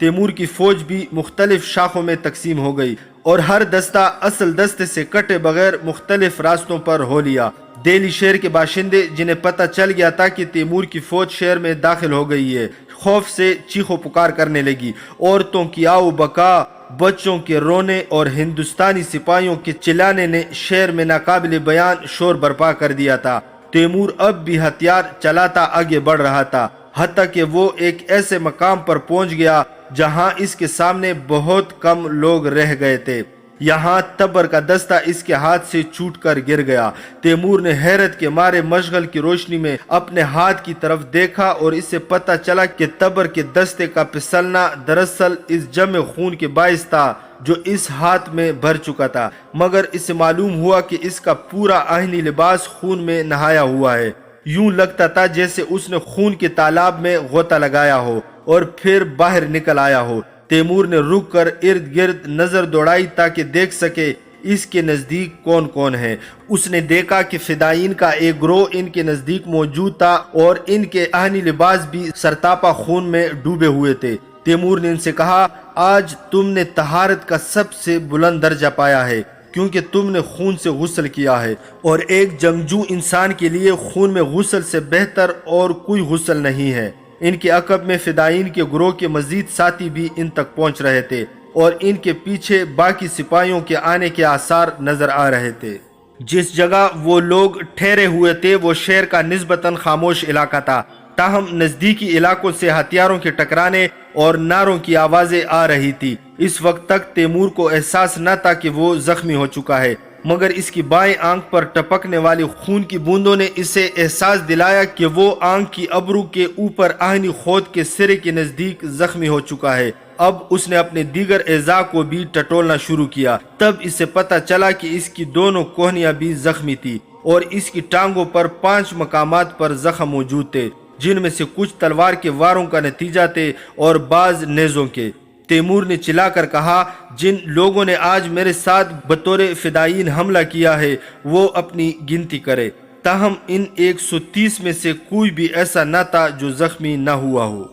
تیمور کی فوج بھی مختلف شاخوں میں تقسیم ہو گئی اور ہر دستہ اصل دستے سے کٹے بغیر مختلف راستوں پر ہو لیا۔ دہلی شہر کے باشندے جنہیں پتہ چل گیا تھا کہ تیمور کی فوج شہر میں داخل ہو گئی ہے، خوف سے چیخ و پکار کرنے لگی۔ عورتوں کی آو بکا، بچوں کے رونے اور ہندوستانی سپاہیوں کے چلانے نے شہر میں ناقابل بیان شور برپا کر دیا تھا۔ تیمور اب بھی ہتھیار چلاتا آگے بڑھ رہا تھا حتیٰ کہ وہ ایک ایسے مقام پر پہنچ گیا جہاں اس کے سامنے بہت کم لوگ رہ گئے تھے۔ یہاں تبر کا دستہ اس کے ہاتھ سے چھوٹ کر گر گیا۔ تیمور نے حیرت کے مارے مشغل کی روشنی میں اپنے ہاتھ کی طرف دیکھا اور اس سے پتہ چلا کہ تبر کے دستے کا پھسلنا دراصل اس جمع خون کے باعث تھا جو اس ہاتھ میں بھر چکا تھا، مگر اس سے معلوم ہوا کہ اس کا پورا آہنی لباس خون میں نہایا ہوا ہے۔ یوں لگتا تھا جیسے اس نے خون کے تالاب میں غوطہ لگایا ہو اور پھر باہر نکل آیا ہو۔ تیمور نے رک کر ارد گرد نظر دوڑائی تاکہ دیکھ سکے اس کے نزدیک کون کون ہے۔ اس نے دیکھا کہ فدائین کا ایک گروہ ان کے نزدیک موجود تھا اور ان کے آہنی لباس بھی سرتاپا خون میں ڈوبے ہوئے تھے۔ تیمور نے ان سے کہا، آج تم نے طہارت کا سب سے بلند درجہ پایا ہے کیونکہ تم نے خون سے غسل کیا ہے، اور ایک جنگجو انسان کے لیے خون میں غسل سے بہتر اور کوئی غسل نہیں ہے۔ ان کے عقب میں فدائین کے گروہ کے مزید ساتھی بھی ان تک پہنچ رہے تھے اور ان کے پیچھے باقی سپاہیوں کے آنے کے آثار نظر آ رہے تھے۔ جس جگہ وہ لوگ ٹھہرے ہوئے تھے وہ شہر کا نسبتاً خاموش علاقہ تھا، تاہم نزدیکی علاقوں سے ہتھیاروں کے ٹکرانے اور نعروں کی آوازیں آ رہی تھی۔ اس وقت تک تیمور کو احساس نہ تھا کہ وہ زخمی ہو چکا ہے، مگر اس کی بائیں آنکھ پر ٹپکنے والی خون کی بوندوں نے اسے احساس دلایا کہ وہ آنکھ کی ابرو کے اوپر آہنی خود کے سرے کے نزدیک زخمی ہو چکا ہے۔ اب اس نے اپنے دیگر اعضاء کو بھی ٹٹولنا شروع کیا۔ تب اسے پتہ چلا کہ اس کی دونوں کوہنیاں بھی زخمی تھی اور اس کی ٹانگوں پر 5 مقامات پر زخم موجود تھے، جن میں سے کچھ تلوار کے واروں کا نتیجہ تھے اور بعض نیزوں کے۔ تیمور نے چلا کر کہا، جن لوگوں نے آج میرے ساتھ بطور فدائین حملہ کیا ہے وہ اپنی گنتی کرے۔ تاہم ان 130 میں سے کوئی بھی ایسا نہ تھا جو زخمی نہ ہوا ہو۔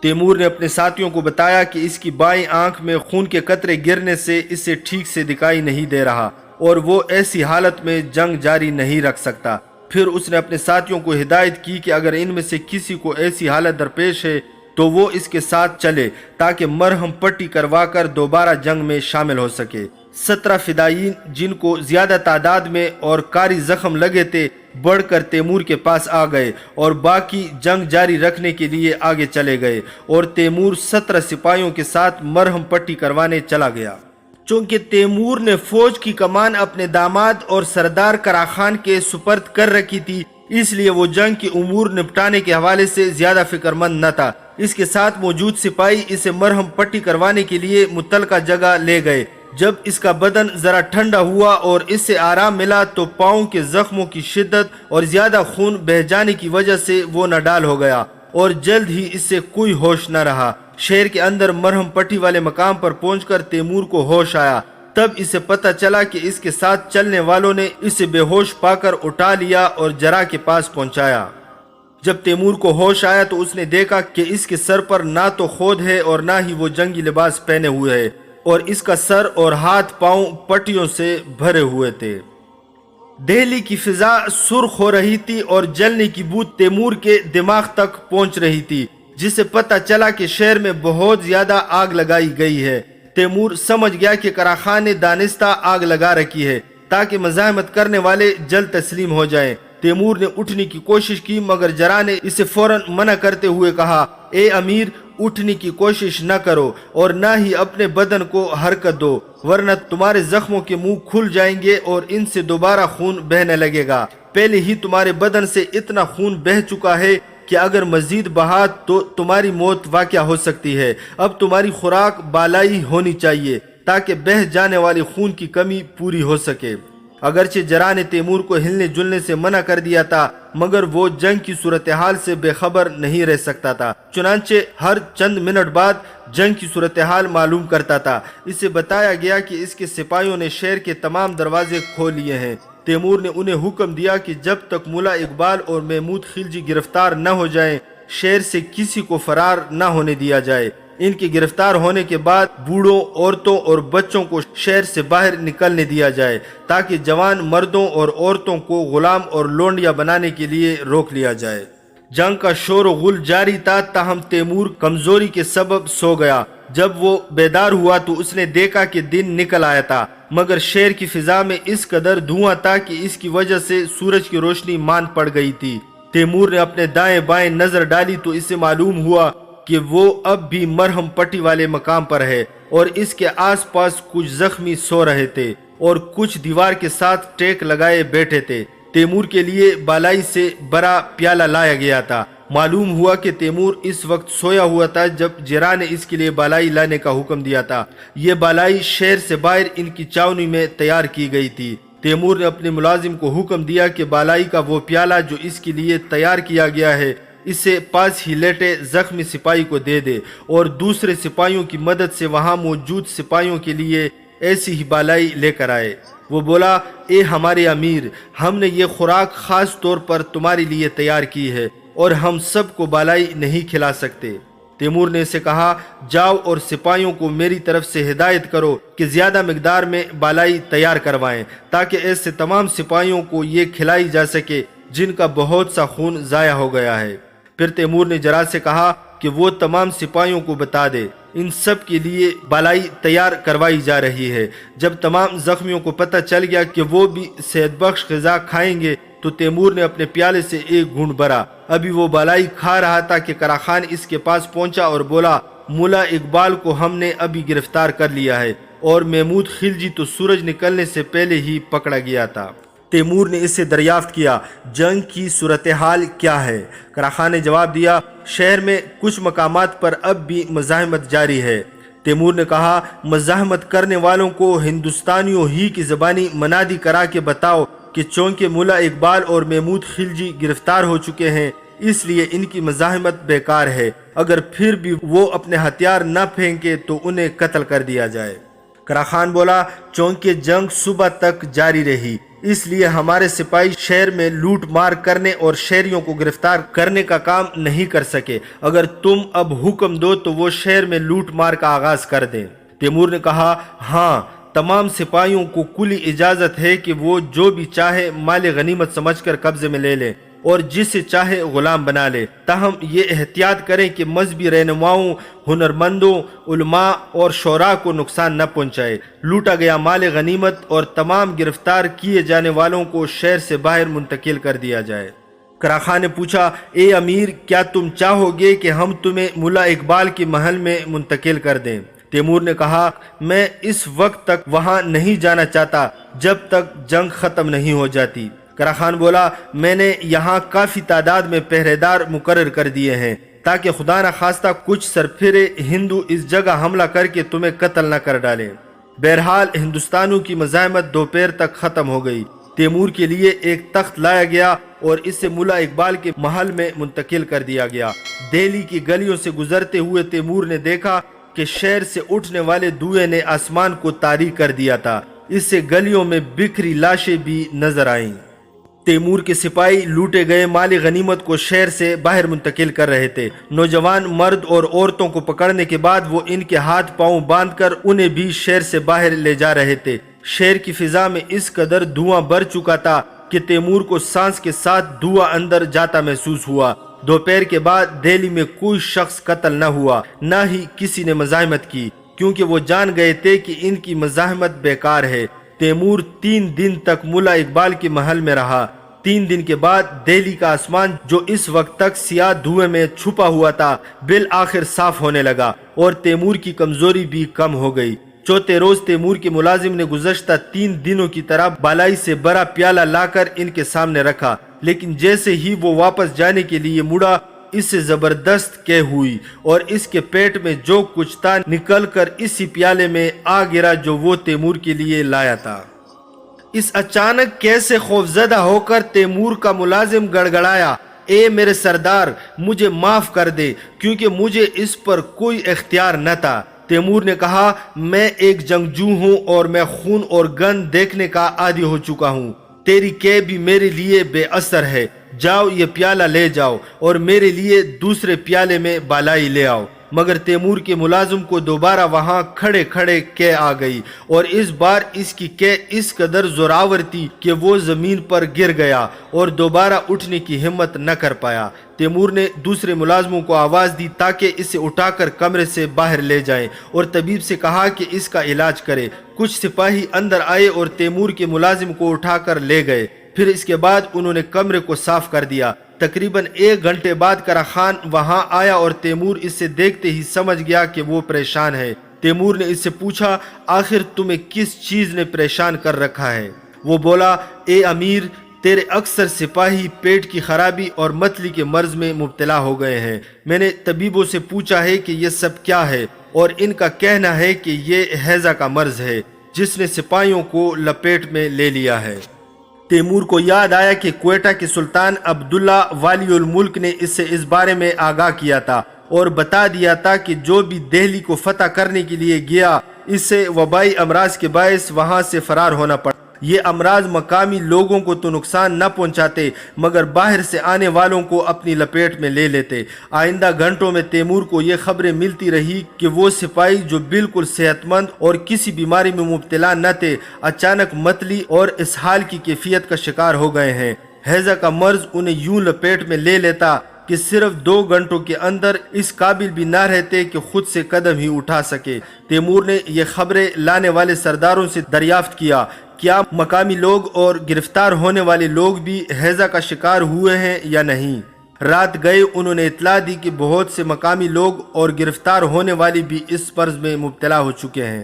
تیمور نے اپنے ساتھیوں کو بتایا کہ اس کی بائیں آنکھ میں خون کے قطرے گرنے سے اسے ٹھیک سے دکھائی نہیں دے رہا اور وہ ایسی حالت میں جنگ جاری نہیں رکھ سکتا۔ پھر اس نے اپنے ساتھیوں کو ہدایت کی کہ اگر ان میں سے کسی کو ایسی حالت درپیش ہے تو وہ اس کے ساتھ چلے تاکہ مرہم پٹی کروا کر دوبارہ جنگ میں شامل ہو سکے۔ 17 فدائین جن کو زیادہ تعداد میں اور کاری زخم لگے تھے بڑھ کر تیمور کے پاس آ گئے اور باقی جنگ جاری رکھنے کے لیے آگے چلے گئے اور تیمور 17 سپاہیوں کے ساتھ مرہم پٹی کروانے چلا گیا۔ چونکہ تیمور نے فوج کی کمان اپنے داماد اور سردار کرا خان کے سپرد کر رکھی تھی، اس لیے وہ جنگ کے امور نپٹانے کے حوالے سے زیادہ فکر مند نہ تھا۔ اس کے ساتھ موجود سپاہی اسے مرہم پٹی کروانے کے لیے متعلقہ جگہ لے گئے۔ جب اس کا بدن ذرا ٹھنڈا ہوا اور اس سے آرام ملا تو پاؤں کے زخموں کی شدت اور زیادہ خون بہہ جانے کی وجہ سے وہ نڈال ہو گیا اور جلد ہی اس سے کوئی ہوش نہ رہا۔ شہر کے اندر مرہم پٹی والے مقام پر پہنچ کر تیمور کو ہوش آیا۔ تب اسے پتہ چلا کہ اس کے ساتھ چلنے والوں نے اسے بے ہوش پا کر اٹھا لیا اور جرا کے پاس پہنچایا۔ جب تیمور کو ہوش آیا تو اس نے دیکھا کہ اس کے سر پر نہ تو خود ہے اور نہ ہی وہ جنگی لباس پہنے ہوئے ہے اور اس کا سر اور ہاتھ پاؤں پٹیوں سے بھرے ہوئے تھے۔ دہلی کی فضا سرخ ہو رہی تھی اور جلنے کی بو تیمور کے دماغ تک پہنچ رہی تھی، جس سے پتہ چلا کہ شہر میں بہت زیادہ آگ لگائی گئی ہے۔ تیمور سمجھ گیا کہ کرا خان نے دانستہ آگ لگا رکھی ہے تاکہ مزاحمت کرنے والے جلد تسلیم ہو جائیں۔ تیمور نے اٹھنے کی کوشش کی مگر جرا نے اسے فوراً منع کرتے ہوئے کہا، اے امیر، اٹھنے کی کوشش نہ کرو اور نہ ہی اپنے بدن کو حرکت دو، ورنہ تمہارے زخموں کے منہ کھل جائیں گے اور ان سے دوبارہ خون بہنے لگے گا۔ پہلے ہی تمہارے بدن سے اتنا خون بہہ چکا ہے کہ اگر مزید بہا تو تمہاری موت واقع ہو سکتی ہے۔ اب تمہاری خوراک بالائی ہونی چاہیے تاکہ بہہ جانے والے خون کی کمی پوری ہو سکے۔ اگرچہ جرا نے تیمور کو ہلنے جلنے سے منع کر دیا تھا مگر وہ جنگ کی صورتحال سے بے خبر نہیں رہ سکتا تھا، چنانچہ ہر چند منٹ بعد جنگ کی صورتحال معلوم کرتا تھا۔ اسے بتایا گیا کہ اس کے سپاہیوں نے شہر کے تمام دروازے کھول لیے ہیں۔ تیمور نے انہیں حکم دیا کہ جب تک ملا اقبال اور محمود خلجی گرفتار نہ ہو جائیں شہر سے کسی کو فرار نہ ہونے دیا جائے۔ ان کے گرفتار ہونے کے بعد بوڑھوں، عورتوں اور بچوں کو شہر سے باہر نکلنے دیا جائے تاکہ جوان مردوں اور عورتوں کو غلام اور لونڈیا بنانے کے لیے روک لیا جائے۔ جنگ کا شور و غل جاری تھا، تاہم تیمور کمزوری کے سبب سو گیا۔ جب وہ بیدار ہوا تو اس نے دیکھا کہ دن نکل آیا تھا مگر شہر کی فضا میں اس قدر دھواں تھا کہ اس کی وجہ سے سورج کی روشنی مان پڑ گئی تھی۔ تیمور نے اپنے دائیں بائیں نظر ڈالی تو اسے معلوم ہوا کہ وہ اب بھی مرہم پٹی والے مقام پر ہے اور اس کے آس پاس کچھ زخمی سو رہے تھے اور کچھ دیوار کے ساتھ ٹیک لگائے بیٹھے تھے۔ تیمور کے لیے بالائی سے بڑا پیالہ لایا گیا تھا۔ معلوم ہوا کہ تیمور اس وقت سویا ہوا تھا جب جرا نے اس کے لیے بالائی لانے کا حکم دیا تھا۔ یہ بالائی شہر سے باہر ان کی چاونی میں تیار کی گئی تھی۔ تیمور نے اپنے ملازم کو حکم دیا کہ بالائی کا وہ پیالہ جو اس کے لیے تیار کیا گیا ہے اسے پاس ہی لیٹے زخمی سپاہی کو دے دے اور دوسرے سپاہیوں کی مدد سے وہاں موجود سپاہیوں کے لیے ایسی ہی بالائی لے کر آئے۔ وہ بولا، اے ہمارے امیر، ہم نے یہ خوراک خاص طور پر تمہارے لیے تیار کی ہے اور ہم سب کو بالائی نہیں کھلا سکتے۔ تیمور نے اسے کہا، جاؤ اور سپاہیوں کو میری طرف سے ہدایت کرو کہ زیادہ مقدار میں بالائی تیار کروائیں تاکہ ایسے تمام سپاہیوں کو یہ کھلائی جا سکے جن کا بہت سا خون ضائع ہو گیا ہے۔ پھر تیمور نے جرا سے کہا کہ وہ تمام سپاہیوں کو بتا دے ان سب کے لیے بالائی تیار کروائی جا رہی ہے۔ جب تمام زخمیوں کو پتہ چل گیا کہ وہ بھی صحت بخش غذا کھائیں گے تو تیمور نے اپنے پیالے سے ایک گھونٹ بھرا۔ ابھی وہ بالائی کھا رہا تھا کہ کرا خان اس کے پاس پہنچا اور بولا، ملا اقبال کو ہم نے ابھی گرفتار کر لیا ہے اور محمود خلجی تو سورج نکلنے سے پہلے ہی پکڑا گیا تھا۔ تیمور نے اس سے دریافت کیا، جنگ کی صورتحال کیا ہے؟ کرا خان نے جواب دیا، شہر میں کچھ مقامات پر اب بھی مزاحمت جاری ہے۔ تیمور نے کہا مزاحمت کرنے والوں کو ہندوستانیوں ہی کی زبانی منادی کرا کے بتاؤ کہ چونکہ ملا اقبال اور محمود خلجی گرفتار ہو چکے ہیں اس لیے ان کی مزاحمت بیکار ہے، اگر پھر بھی وہ اپنے ہتھیار نہ پھینکے تو انہیں قتل کر دیا جائے۔ قرا خان بولا چونکہ جنگ صبح تک جاری رہی اس لیے ہمارے سپاہی شہر میں لوٹ مار کرنے اور شہریوں کو گرفتار کرنے کا کام نہیں کر سکے، اگر تم اب حکم دو تو وہ شہر میں لوٹ مار کا آغاز کر دیں۔ تیمور نے کہا ہاں، تمام سپاہیوں کو کلی اجازت ہے کہ وہ جو بھی چاہے مال غنیمت سمجھ کر قبضے میں لے لیں اور جسے چاہے غلام بنا لے، تاہم یہ احتیاط کریں کہ مذہبی رہنماؤں، ہنرمندوں، علماء اور شعراء کو نقصان نہ پہنچائے۔ لوٹا گیا مال غنیمت اور تمام گرفتار کیے جانے والوں کو شہر سے باہر منتقل کر دیا جائے۔ قرا خان نے پوچھا اے امیر، کیا تم چاہو گے کہ ہم تمہیں ملا اقبال کے محل میں منتقل کر دیں؟ تیمور نے کہا میں اس وقت تک وہاں نہیں جانا چاہتا جب تک جنگ ختم نہیں ہو جاتی۔ قرا خان بولا میں نے یہاں کافی تعداد میں پہرے دار مقرر کر دیے ہیں تاکہ خدا نہ خواستہ کچھ سرفرے ہندو اس جگہ حملہ کر کے تمہیں قتل نہ کر ڈالیں۔ بہرحال ہندوستانیوں کی مزاحمت دوپہر تک ختم ہو گئی۔ تیمور کے لیے ایک تخت لایا گیا اور اسے ملا اقبال کے محل میں منتقل کر دیا گیا۔ دہلی کی گلیوں سے گزرتے ہوئے تیمور نے دیکھا کہ شہر سے اٹھنے والے دھوئیں نے آسمان کو تاریک کر دیا تھا، اس سے گلیوں میں بکھری لاشیں بھی نظر آئیں۔ تیمور کے سپاہی لوٹے گئے مال غنیمت کو شہر سے باہر منتقل کر رہے تھے۔ نوجوان مرد اور عورتوں کو پکڑنے کے بعد وہ ان کے ہاتھ پاؤں باندھ کر انہیں بھی شہر سے باہر لے جا رہے تھے۔ شہر کی فضا میں اس قدر دھواں بھر چکا تھا کہ تیمور کو سانس کے ساتھ دھواں اندر جاتا محسوس ہوا۔ دوپہر کے بعد دہلی میں کوئی شخص قتل نہ ہوا، نہ ہی کسی نے مزاحمت کی، کیونکہ وہ جان گئے تھے کہ ان کی مزاحمت بیکار ہے۔ تیمور 3 دن تک ملا اقبال کے محل میں رہا۔ 3 دن کے بعد دہلی کا آسمان جو اس وقت تک سیاہ دھوئیں میں چھپا ہوا تھا بالآخر صاف ہونے لگا اور تیمور کی کمزوری بھی کم ہو گئی۔ چوتھے روز تیمور کے ملازم نے گزشتہ 3 دنوں کی طرح بالائی سے بڑا پیالہ لا کر ان کے سامنے رکھا، لیکن جیسے ہی وہ واپس جانے کے لیے مڑا اس سے زبردست قے ہوئی اور اس کے پیٹ میں جو کچھ تھا نکل کر اسی پیالے میں آ گرا جو وہ تیمور کے لیے لایا تھا۔ اس اچانک قے سے خوفزدہ ہو کر تیمور کا ملازم گڑگڑایا اے میرے سردار، مجھے معاف کر دے کیونکہ مجھے اس پر کوئی اختیار نہ تھا۔ تیمور نے کہا میں ایک جنگجو ہوں اور میں خون اور گن دیکھنے کا عادی ہو چکا ہوں، تیری قے بھی میرے لیے بے اثر ہے، جاؤ یہ پیالہ لے جاؤ اور میرے لیے دوسرے پیالے میں بالائی لے آؤ۔ مگر تیمور کے ملازم کو دوبارہ وہاں کھڑے کھڑے قے آ گئی اور اس بار اس کی قے اس قدر زوراور تھی کہ وہ زمین پر گر گیا اور دوبارہ اٹھنے کی ہمت نہ کر پایا۔ تیمور نے دوسرے ملازموں کو آواز دی تاکہ اسے اٹھا کر کمرے سے باہر لے جائیں اور طبیب سے کہا کہ اس کا علاج کرے۔ کچھ سپاہی اندر آئے اور تیمور کے ملازم کو اٹھا کر لے گئے، پھر اس کے بعد انہوں نے کمرے کو صاف کر دیا۔ تقریباً 1 گھنٹے بعد قرا خان وہاں آیا اور تیمور اس سے دیکھتے ہی سمجھ گیا کہ وہ پریشان ہے۔ تیمور نے اس سے پوچھا آخر تمہیں کس چیز نے پریشان کر رکھا ہے؟ وہ بولا اے امیر، تیرے اکثر سپاہی پیٹ کی خرابی اور متلی کے مرض میں مبتلا ہو گئے ہیں۔ میں نے طبیبوں سے پوچھا ہے کہ یہ سب کیا ہے اور ان کا کہنا ہے کہ یہ ہیضہ کا مرض ہے جس نے سپاہیوں کو لپیٹ میں لے لیا ہے۔ تیمور کو یاد آیا کہ کوئٹہ کے سلطان عبداللہ والی الملک نے اس سے اس بارے میں آگاہ کیا تھا اور بتا دیا تھا کہ جو بھی دہلی کو فتح کرنے کے لیے گیا اس سے وبائی امراض کے باعث وہاں سے فرار ہونا پڑا۔ یہ امراض مقامی لوگوں کو تو نقصان نہ پہنچاتے مگر باہر سے آنے والوں کو اپنی لپیٹ میں لے لیتے۔ آئندہ گھنٹوں میں تیمور کو یہ خبریں ملتی رہی کہ وہ سپاہی جو بالکل صحت مند اور کسی بیماری میں مبتلا نہ تھے اچانک متلی اور اسہال کی کیفیت کا شکار ہو گئے ہیں۔ ہیضہ کا مرض انہیں یوں لپیٹ میں لے لیتا کہ صرف 2 گھنٹوں کے اندر اس قابل بھی نہ رہتے کہ خود سے قدم ہی اٹھا سکے۔ تیمور نے یہ خبریں لانے والے سرداروں سے دریافت کیا کیا مقامی لوگ اور گرفتار ہونے والے لوگ بھی ہیضہ کا شکار ہوئے ہیں یا نہیں۔ رات گئے انہوں نے اطلاع دی کہ بہت سے مقامی لوگ اور گرفتار ہونے والے بھی اس مرض میں مبتلا ہو چکے ہیں۔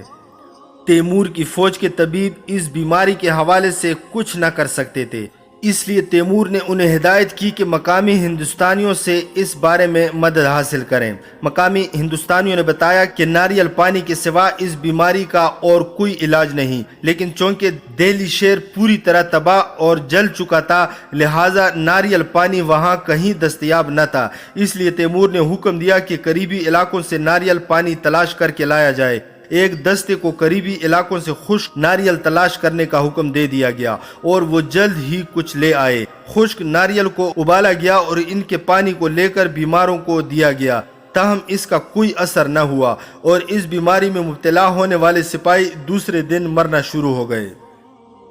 تیمور کی فوج کے طبیب اس بیماری کے حوالے سے کچھ نہ کر سکتے تھے اس لیے تیمور نے انہیں ہدایت کی کہ مقامی ہندوستانیوں سے اس بارے میں مدد حاصل کریں۔ مقامی ہندوستانیوں نے بتایا کہ ناریل پانی کے سوا اس بیماری کا اور کوئی علاج نہیں، لیکن چونکہ دہلی شہر پوری طرح تباہ اور جل چکا تھا، لہٰذا ناریل پانی وہاں کہیں دستیاب نہ تھا۔ اس لیے تیمور نے حکم دیا کہ قریبی علاقوں سے ناریل پانی تلاش کر کے لایا جائے۔ ایک دستے کو قریبی علاقوں سے خشک ناریل تلاش کرنے کا حکم دے دیا گیا اور وہ جلد ہی کچھ لے آئے۔ خشک ناریل کو ابالا گیا اور ان کے پانی کو لے کر بیماروں کو دیا گیا، تاہم اس کا کوئی اثر نہ ہوا اور اس بیماری میں مبتلا ہونے والے سپاہی دوسرے دن مرنا شروع ہو گئے۔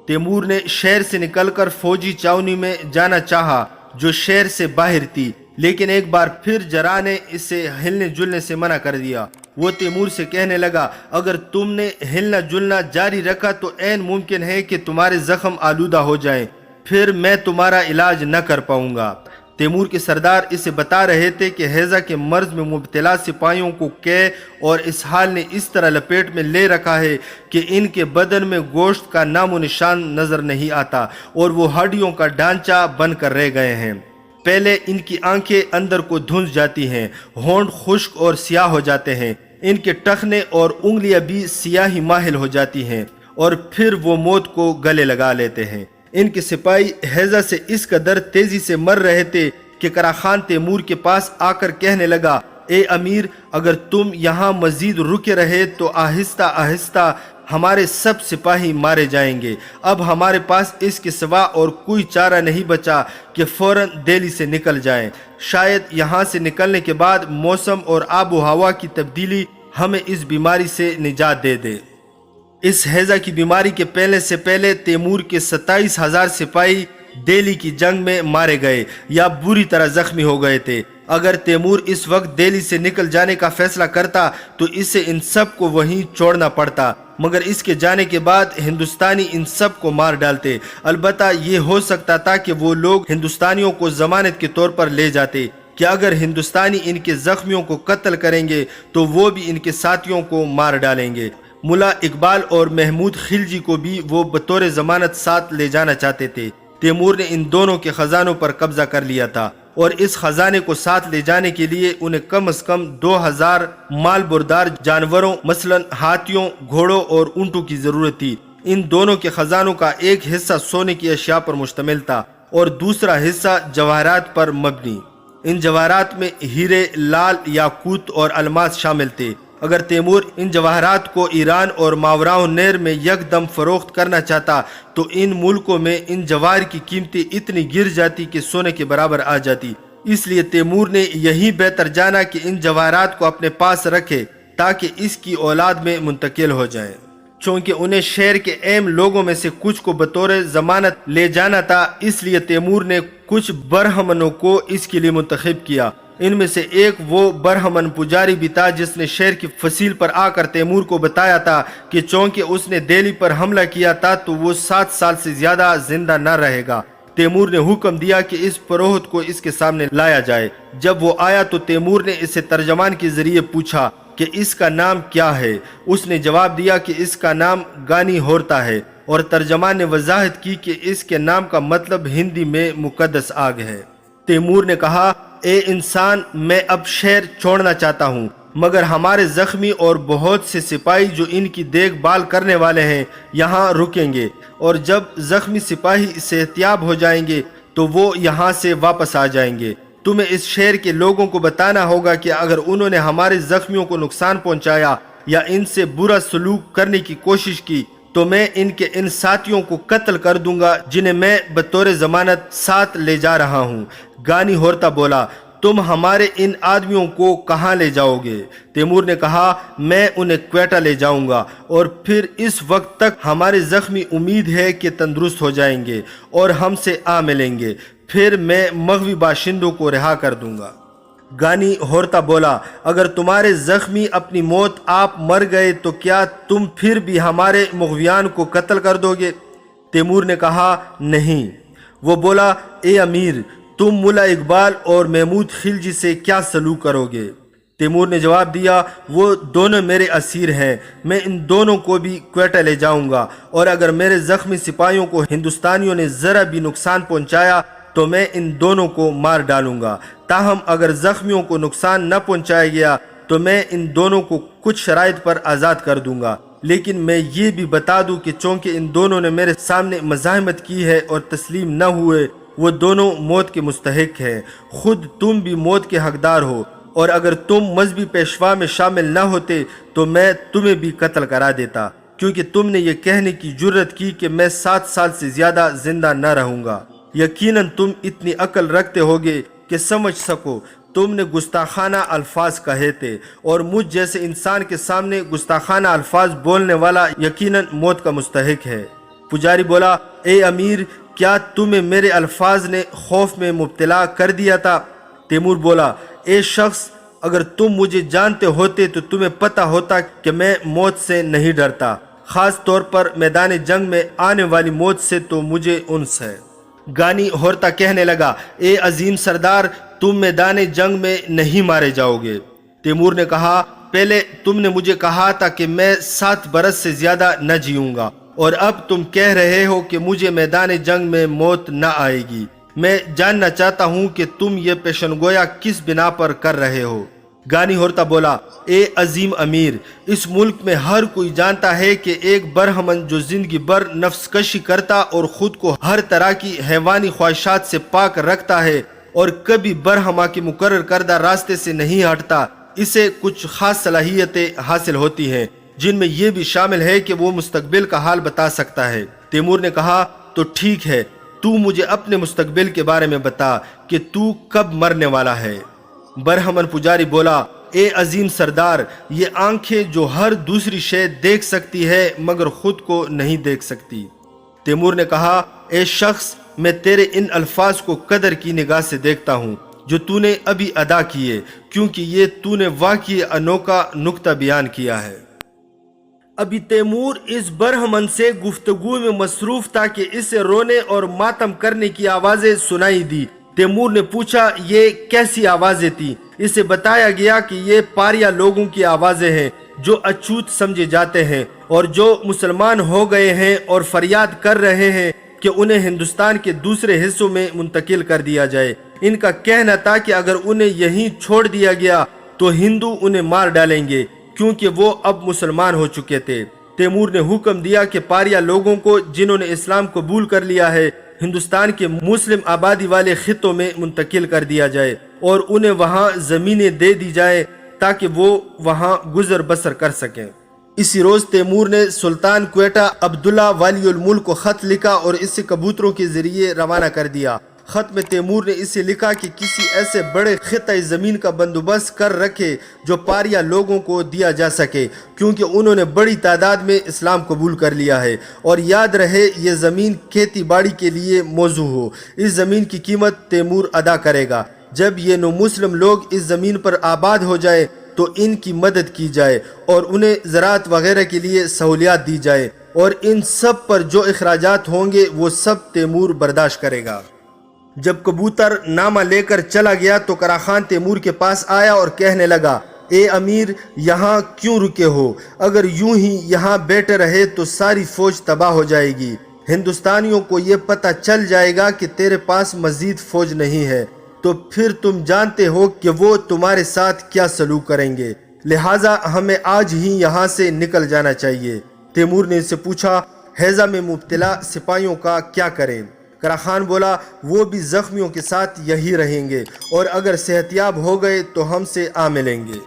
تیمور نے شہر سے نکل کر فوجی چاونی میں جانا چاہا جو شہر سے باہر تھی، لیکن ایک بار پھر جرا نے اسے ہلنے جلنے سے منع کر دیا۔ وہ تیمور سے کہنے لگا، اگر تم نے ہلنا جلنا جاری رکھا تو عین ممکن ہے کہ تمہارے زخم آلودہ ہو جائیں، پھر میں تمہارا علاج نہ کر پاؤں گا۔ تیمور کے سردار اسے بتا رہے تھے کہ ہیضہ کے مرض میں مبتلا سپاہیوں کو قے اور اسہال نے اس طرح لپیٹ میں لے رکھا ہے کہ ان کے بدن میں گوشت کا نام و نشان نظر نہیں آتا اور وہ ہڈیوں کا ڈھانچہ بن کر رہ گئے ہیں۔ پہلے ان کی آنکھیں اندر کو دھنس جاتی ہیں، ہونٹ خشک اور سیاہ ہو جاتے ہیں، ان کے ٹخنے اور انگلیاں بھی سیاہی مائل ہو جاتی ہیں اور پھر وہ موت کو گلے لگا لیتے ہیں۔ ان کے سپاہی ہیضہ سے اس قدر تیزی سے مر رہے تھے کہ قرا خان تیمور کے پاس آ کر کہنے لگا، اے امیر، اگر تم یہاں مزید رکے رہے تو آہستہ آہستہ ہمارے سب سپاہی مارے جائیں گے۔ اب ہمارے پاس اس کے سوا اور کوئی چارہ نہیں بچا کہ فوراً دہلی سے نکل جائیں۔ شاید یہاں سے نکلنے کے بعد موسم اور آب و ہوا کی تبدیلی ہمیں اس بیماری سے نجات دے دے۔ اس ہیضہ کی بیماری کے پہلے سے پہلے تیمور کے 27,000 سپاہی دہلی کی جنگ میں مارے گئے یا بری طرح زخمی ہو گئے تھے۔ اگر تیمور اس وقت دہلی سے نکل جانے کا فیصلہ کرتا تو اسے ان سب کو وہیں چھوڑنا پڑتا، مگر اس کے جانے کے بعد ہندوستانی ان سب کو مار ڈالتے۔ البتہ یہ ہو سکتا تھا کہ وہ لوگ ہندوستانیوں کو ضمانت کے طور پر لے جاتے کہ اگر ہندوستانی ان کے زخمیوں کو قتل کریں گے تو وہ بھی ان کے ساتھیوں کو مار ڈالیں گے۔ ملا اقبال اور محمود خلجی کو بھی وہ بطور ضمانت ساتھ لے جانا چاہتے تھے۔ تیمور نے ان دونوں کے خزانوں پر قبضہ کر لیا تھا اور اس خزانے کو ساتھ لے جانے کے لیے انہیں کم از کم 2000 مال بردار جانوروں مثلا ہاتھیوں، گھوڑوں اور اونٹوں کی ضرورت تھی۔ ان دونوں کے خزانوں کا ایک حصہ سونے کی اشیاء پر مشتمل تھا اور دوسرا حصہ جواہرات پر مبنی۔ ان جواہرات میں ہیرے، لال، یاقوت اور الماس شامل تھے۔ اگر تیمور ان جواہرات کو ایران اور ماوراء النہر میں یکدم فروخت کرنا چاہتا تو ان ملکوں میں ان جواہر کی قیمتیں اتنی گر جاتی کہ سونے کے برابر آ جاتی۔ اس لیے تیمور نے یہی بہتر جانا کہ ان جواہرات کو اپنے پاس رکھے تاکہ اس کی اولاد میں منتقل ہو جائیں۔ چونکہ انہیں شہر کے اہم لوگوں میں سے کچھ کو بطور ضمانت لے جانا تھا، اس لیے تیمور نے کچھ برہمنوں کو اس کے لیے منتخب کیا۔ ان میں سے ایک وہ برہمن پجاری بھی تھا جس نے شہر کی فصیل پر آ کر تیمور کو بتایا تھا کہ چونکہ اس نے دہلی پر حملہ کیا تھا تو وہ 7 سال سے زیادہ زندہ نہ رہے گا۔ تیمور نے حکم دیا کہ اس پروہت کو اس کے سامنے لایا جائے۔ جب وہ آیا تو تیمور نے اسے ترجمان کے ذریعے پوچھا کہ اس کا نام کیا ہے۔ اس نے جواب دیا کہ اس کا نام گانی ہورتا ہے، اور ترجمان نے وضاحت کی کہ اس کے نام کا مطلب ہندی میں مقدس آگ ہے۔ تیمور نے کہا، اے انسان، میں اب شہر چھوڑنا چاہتا ہوں، مگر ہمارے زخمی اور بہت سے سپاہی جو ان کی دیکھ بھال کرنے والے ہیں یہاں رکیں گے، اور جب زخمی سپاہی صحتیاب ہو جائیں گے تو وہ یہاں سے واپس آ جائیں گے۔ تمہیں اس شہر کے لوگوں کو بتانا ہوگا کہ اگر انہوں نے ہمارے زخمیوں کو نقصان پہنچایا یا ان سے برا سلوک کرنے کی کوشش کی تو میں ان کے ان ساتھیوں کو قتل کر دوں گا جنہیں میں بطور ضمانت ساتھ لے جا رہا ہوں۔ گانی ہورتا بولا، تم ہمارے ان آدمیوں کو کہاں لے جاؤ گے؟ تیمور نے کہا، میں انہیں کوئٹہ لے جاؤں گا، اور پھر اس وقت تک ہمارے زخمی امید ہے کہ تندرست ہو جائیں گے اور ہم سے آ ملیں گے، پھر میں مغوی باشندوں کو رہا کر دوں گا۔ گانی ہورتا بولا، اگر تمہارے زخمی اپنی موت آپ مر گئے تو کیا تم پھر بھی ہمارے مغویان کو قتل کر دو گے؟ تیمور نے کہا، نہیں۔ وہ بولا، اے امیر، تم ملا اقبال اور محمود خلجی سے کیا سلوک کرو گے؟ تیمور نے جواب دیا، وہ دونوں میرے اسیر ہیں، میں ان دونوں کو بھی کوئٹہ لے جاؤں گا، اور اگر میرے زخمی سپاہیوں کو ہندوستانیوں نے ذرا بھی نقصان پہنچایا تو میں ان دونوں کو مار ڈالوں گا، تاہم اگر زخمیوں کو نقصان نہ پہنچایا گیا تو میں ان دونوں کو کچھ شرائط پر آزاد کر دوں گا، لیکن میں یہ بھی بتا دوں کہ چونکہ ان دونوں نے میرے سامنے مزاحمت کی ہے اور تسلیم نہ ہوئے، وہ دونوں موت کے مستحق ہیں، خود تم بھی موت کے حقدار ہو، اور اگر تم مذہبی پیشوا میں شامل نہ ہوتے تو میں تمہیں بھی قتل کرا دیتا، کیونکہ تم نے یہ کہنے کی جرت کی کہ میں 7 سال سے زیادہ زندہ نہ رہوں گا۔ یقیناً تم اتنی عقل رکھتے ہوگے کہ سمجھ سکو تم نے گستاخانہ الفاظ کہے تھے، اور مجھ جیسے انسان کے سامنے گستاخانہ الفاظ بولنے والا یقیناً موت کا مستحق ہے۔ پجاری بولا، اے امیر، کیا تمہیں میرے الفاظ نے خوف میں مبتلا کر دیا تھا؟ تیمور بولا، اے شخص، اگر تم مجھے جانتے ہوتے تو تمہیں پتہ ہوتا کہ میں موت سے نہیں ڈرتا، خاص طور پر میدان جنگ میں آنے والی موت سے تو مجھے انس ہے۔ گانی ہورتا کہنے لگا، اے عظیم سردار، تم میدان جنگ میں نہیں مارے جاؤ گے۔ تیمور نے کہا، پہلے تم نے مجھے کہا تھا کہ میں 7 برس سے زیادہ نہ جیوں گا، اور اب تم کہہ رہے ہو کہ مجھے میدان جنگ میں موت نہ آئے گی۔ میں جاننا چاہتا ہوں کہ تم یہ پیشن گویا کس بنا پر کر رہے ہو؟ گانی ہورتا بولا، اے عظیم امیر، اس ملک میں ہر کوئی جانتا ہے کہ ایک برہمن جو زندگی بھر نفس کشی کرتا اور خود کو ہر طرح کی حیوانی خواہشات سے پاک رکھتا ہے اور کبھی برہما کے مقرر کردہ راستے سے نہیں ہٹتا، اسے کچھ خاص صلاحیتیں حاصل ہوتی ہیں، جن میں یہ بھی شامل ہے کہ وہ مستقبل کا حال بتا سکتا ہے۔ تیمور نے کہا، تو ٹھیک ہے، تو مجھے اپنے مستقبل کے بارے میں بتا کہ تو کب مرنے والا ہے۔ برہمن پجاری بولا، اے عظیم سردار، یہ آنکھیں جو ہر دوسری شے دیکھ سکتی ہے مگر خود کو نہیں دیکھ سکتی۔ تیمور نے کہا، اے شخص، میں تیرے ان الفاظ کو قدر کی نگاہ سے دیکھتا ہوں جو تو نے ابھی ادا کیے، کیونکہ یہ تو نے واقعی انوکھا نکتہ بیان کیا ہے۔ ابھی تیمور اس برہمن سے گفتگو میں مصروف تھا کہ اسے رونے اور ماتم کرنے کی آوازیں سنائی دی۔ تیمور نے پوچھا، یہ کیسی آوازیں تھیں؟ اسے بتایا گیا کہ یہ پاریا لوگوں کی آوازیں ہیں جو اچھوت سمجھے جاتے ہیں اور جو مسلمان ہو گئے ہیں اور فریاد کر رہے ہیں کہ انہیں ہندوستان کے دوسرے حصوں میں منتقل کر دیا جائے۔ ان کا کہنا تھا کہ اگر انہیں یہیں چھوڑ دیا گیا تو ہندو انہیں مار ڈالیں گے، کیونکہ وہ اب مسلمان ہو چکے تھے۔ تیمور نے حکم دیا کہ پاریا لوگوں کو جنہوں نے اسلام قبول کر لیا ہے ہندوستان کے مسلم آبادی والے خطوں میں منتقل کر دیا جائے اور انہیں وہاں زمینیں دے دی جائیں تاکہ وہ وہاں گزر بسر کر سکیں۔ اسی روز تیمور نے سلطان کوئٹہ عبداللہ والی الملک کو خط لکھا اور اسے کبوتروں کے ذریعے روانہ کر دیا۔ خط میں تیمور نے اسے لکھا کہ کسی ایسے بڑے خطہ زمین کا بندوبست کر رکھے جو پاریا لوگوں کو دیا جا سکے، کیونکہ انہوں نے بڑی تعداد میں اسلام قبول کر لیا ہے، اور یاد رہے یہ زمین کھیتی باڑی کے لیے موزوں ہو۔ اس زمین کی قیمت تیمور ادا کرے گا۔ جب یہ نو مسلم لوگ اس زمین پر آباد ہو جائے تو ان کی مدد کی جائے اور انہیں زراعت وغیرہ کے لیے سہولیات دی جائے، اور ان سب پر جو اخراجات ہوں گے وہ سب تیمور برداشت کرے گا۔ جب کبوتر نامہ لے کر چلا گیا تو کراخان تیمور کے پاس آیا اور کہنے لگا، اے امیر، یہاں کیوں رکے ہو؟ اگر یوں ہی یہاں بیٹھے رہے تو ساری فوج تباہ ہو جائے گی۔ ہندوستانیوں کو یہ پتہ چل جائے گا کہ تیرے پاس مزید فوج نہیں ہے، تو پھر تم جانتے ہو کہ وہ تمہارے ساتھ کیا سلوک کریں گے، لہٰذا ہمیں آج ہی یہاں سے نکل جانا چاہیے۔ تیمور نے اس سے پوچھا، ہیضہ میں مبتلا سپاہیوں کا کیا کریں؟ کراخان بولا، وہ بھی زخمیوں کے ساتھ یہی رہیں گے، اور اگر صحتیاب ہو گئے تو ہم سے آ ملیں گے۔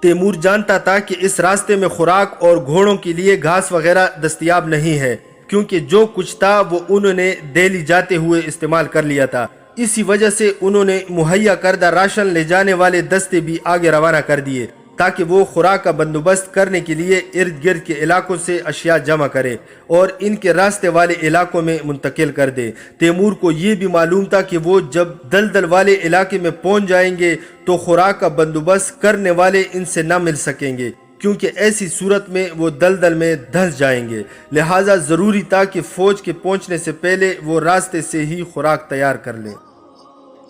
تیمور جانتا تھا کہ اس راستے میں خوراک اور گھوڑوں کے لیے گھاس وغیرہ دستیاب نہیں ہے، کیونکہ جو کچھ تھا وہ انہوں نے دہلی جاتے ہوئے استعمال کر لیا تھا۔ اسی وجہ سے انہوں نے مہیا کردہ راشن لے جانے والے دستے بھی آگے روانہ کر دیے تاکہ وہ خوراک کا بندوبست کرنے کے لیے ارد گرد کے علاقوں سے اشیاء جمع کرے اور ان کے راستے والے علاقوں میں منتقل کر دے۔ تیمور کو یہ بھی معلوم تھا کہ وہ جب دلدل والے علاقے میں پہنچ جائیں گے تو خوراک کا بندوبست کرنے والے ان سے نہ مل سکیں گے، کیونکہ ایسی صورت میں وہ دلدل میں دھنس جائیں گے، لہٰذا ضروری تھا کہ فوج کے پہنچنے سے پہلے وہ راستے سے ہی خوراک تیار کر لیں۔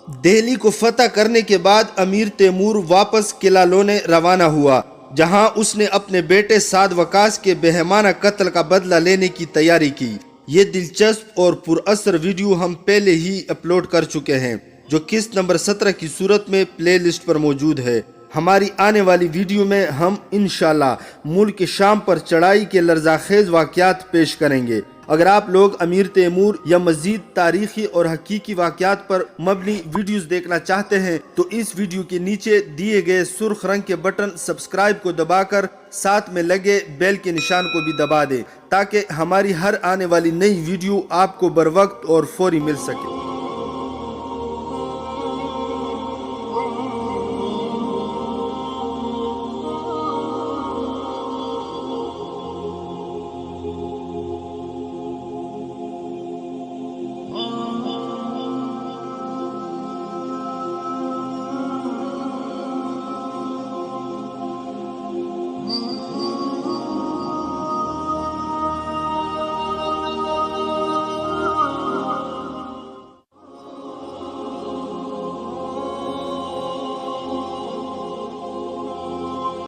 دہلی کو فتح کرنے کے بعد امیر تیمور واپس قلعہ لونے روانہ ہوا، جہاں اس نے اپنے بیٹے سعد وقاص کے بہیمانہ قتل کا بدلہ لینے کی تیاری کی۔ یہ دلچسپ اور پر اثر ویڈیو ہم پہلے ہی اپلوڈ کر چکے ہیں، جو قسط نمبر 17 کی صورت میں پلے لسٹ پر موجود ہے۔ ہماری آنے والی ویڈیو میں ہم انشاءاللہ ملک شام پر چڑھائی کے لرزاخیز واقعات پیش کریں گے۔ اگر آپ لوگ امیر تیمور یا مزید تاریخی اور حقیقی واقعات پر مبنی ویڈیوز دیکھنا چاہتے ہیں تو اس ویڈیو کے نیچے دیے گئے سرخ رنگ کے بٹن سبسکرائب کو دبا کر ساتھ میں لگے بیل کے نشان کو بھی دبا دیں، تاکہ ہماری ہر آنے والی نئی ویڈیو آپ کو بروقت اور فوری مل سکے۔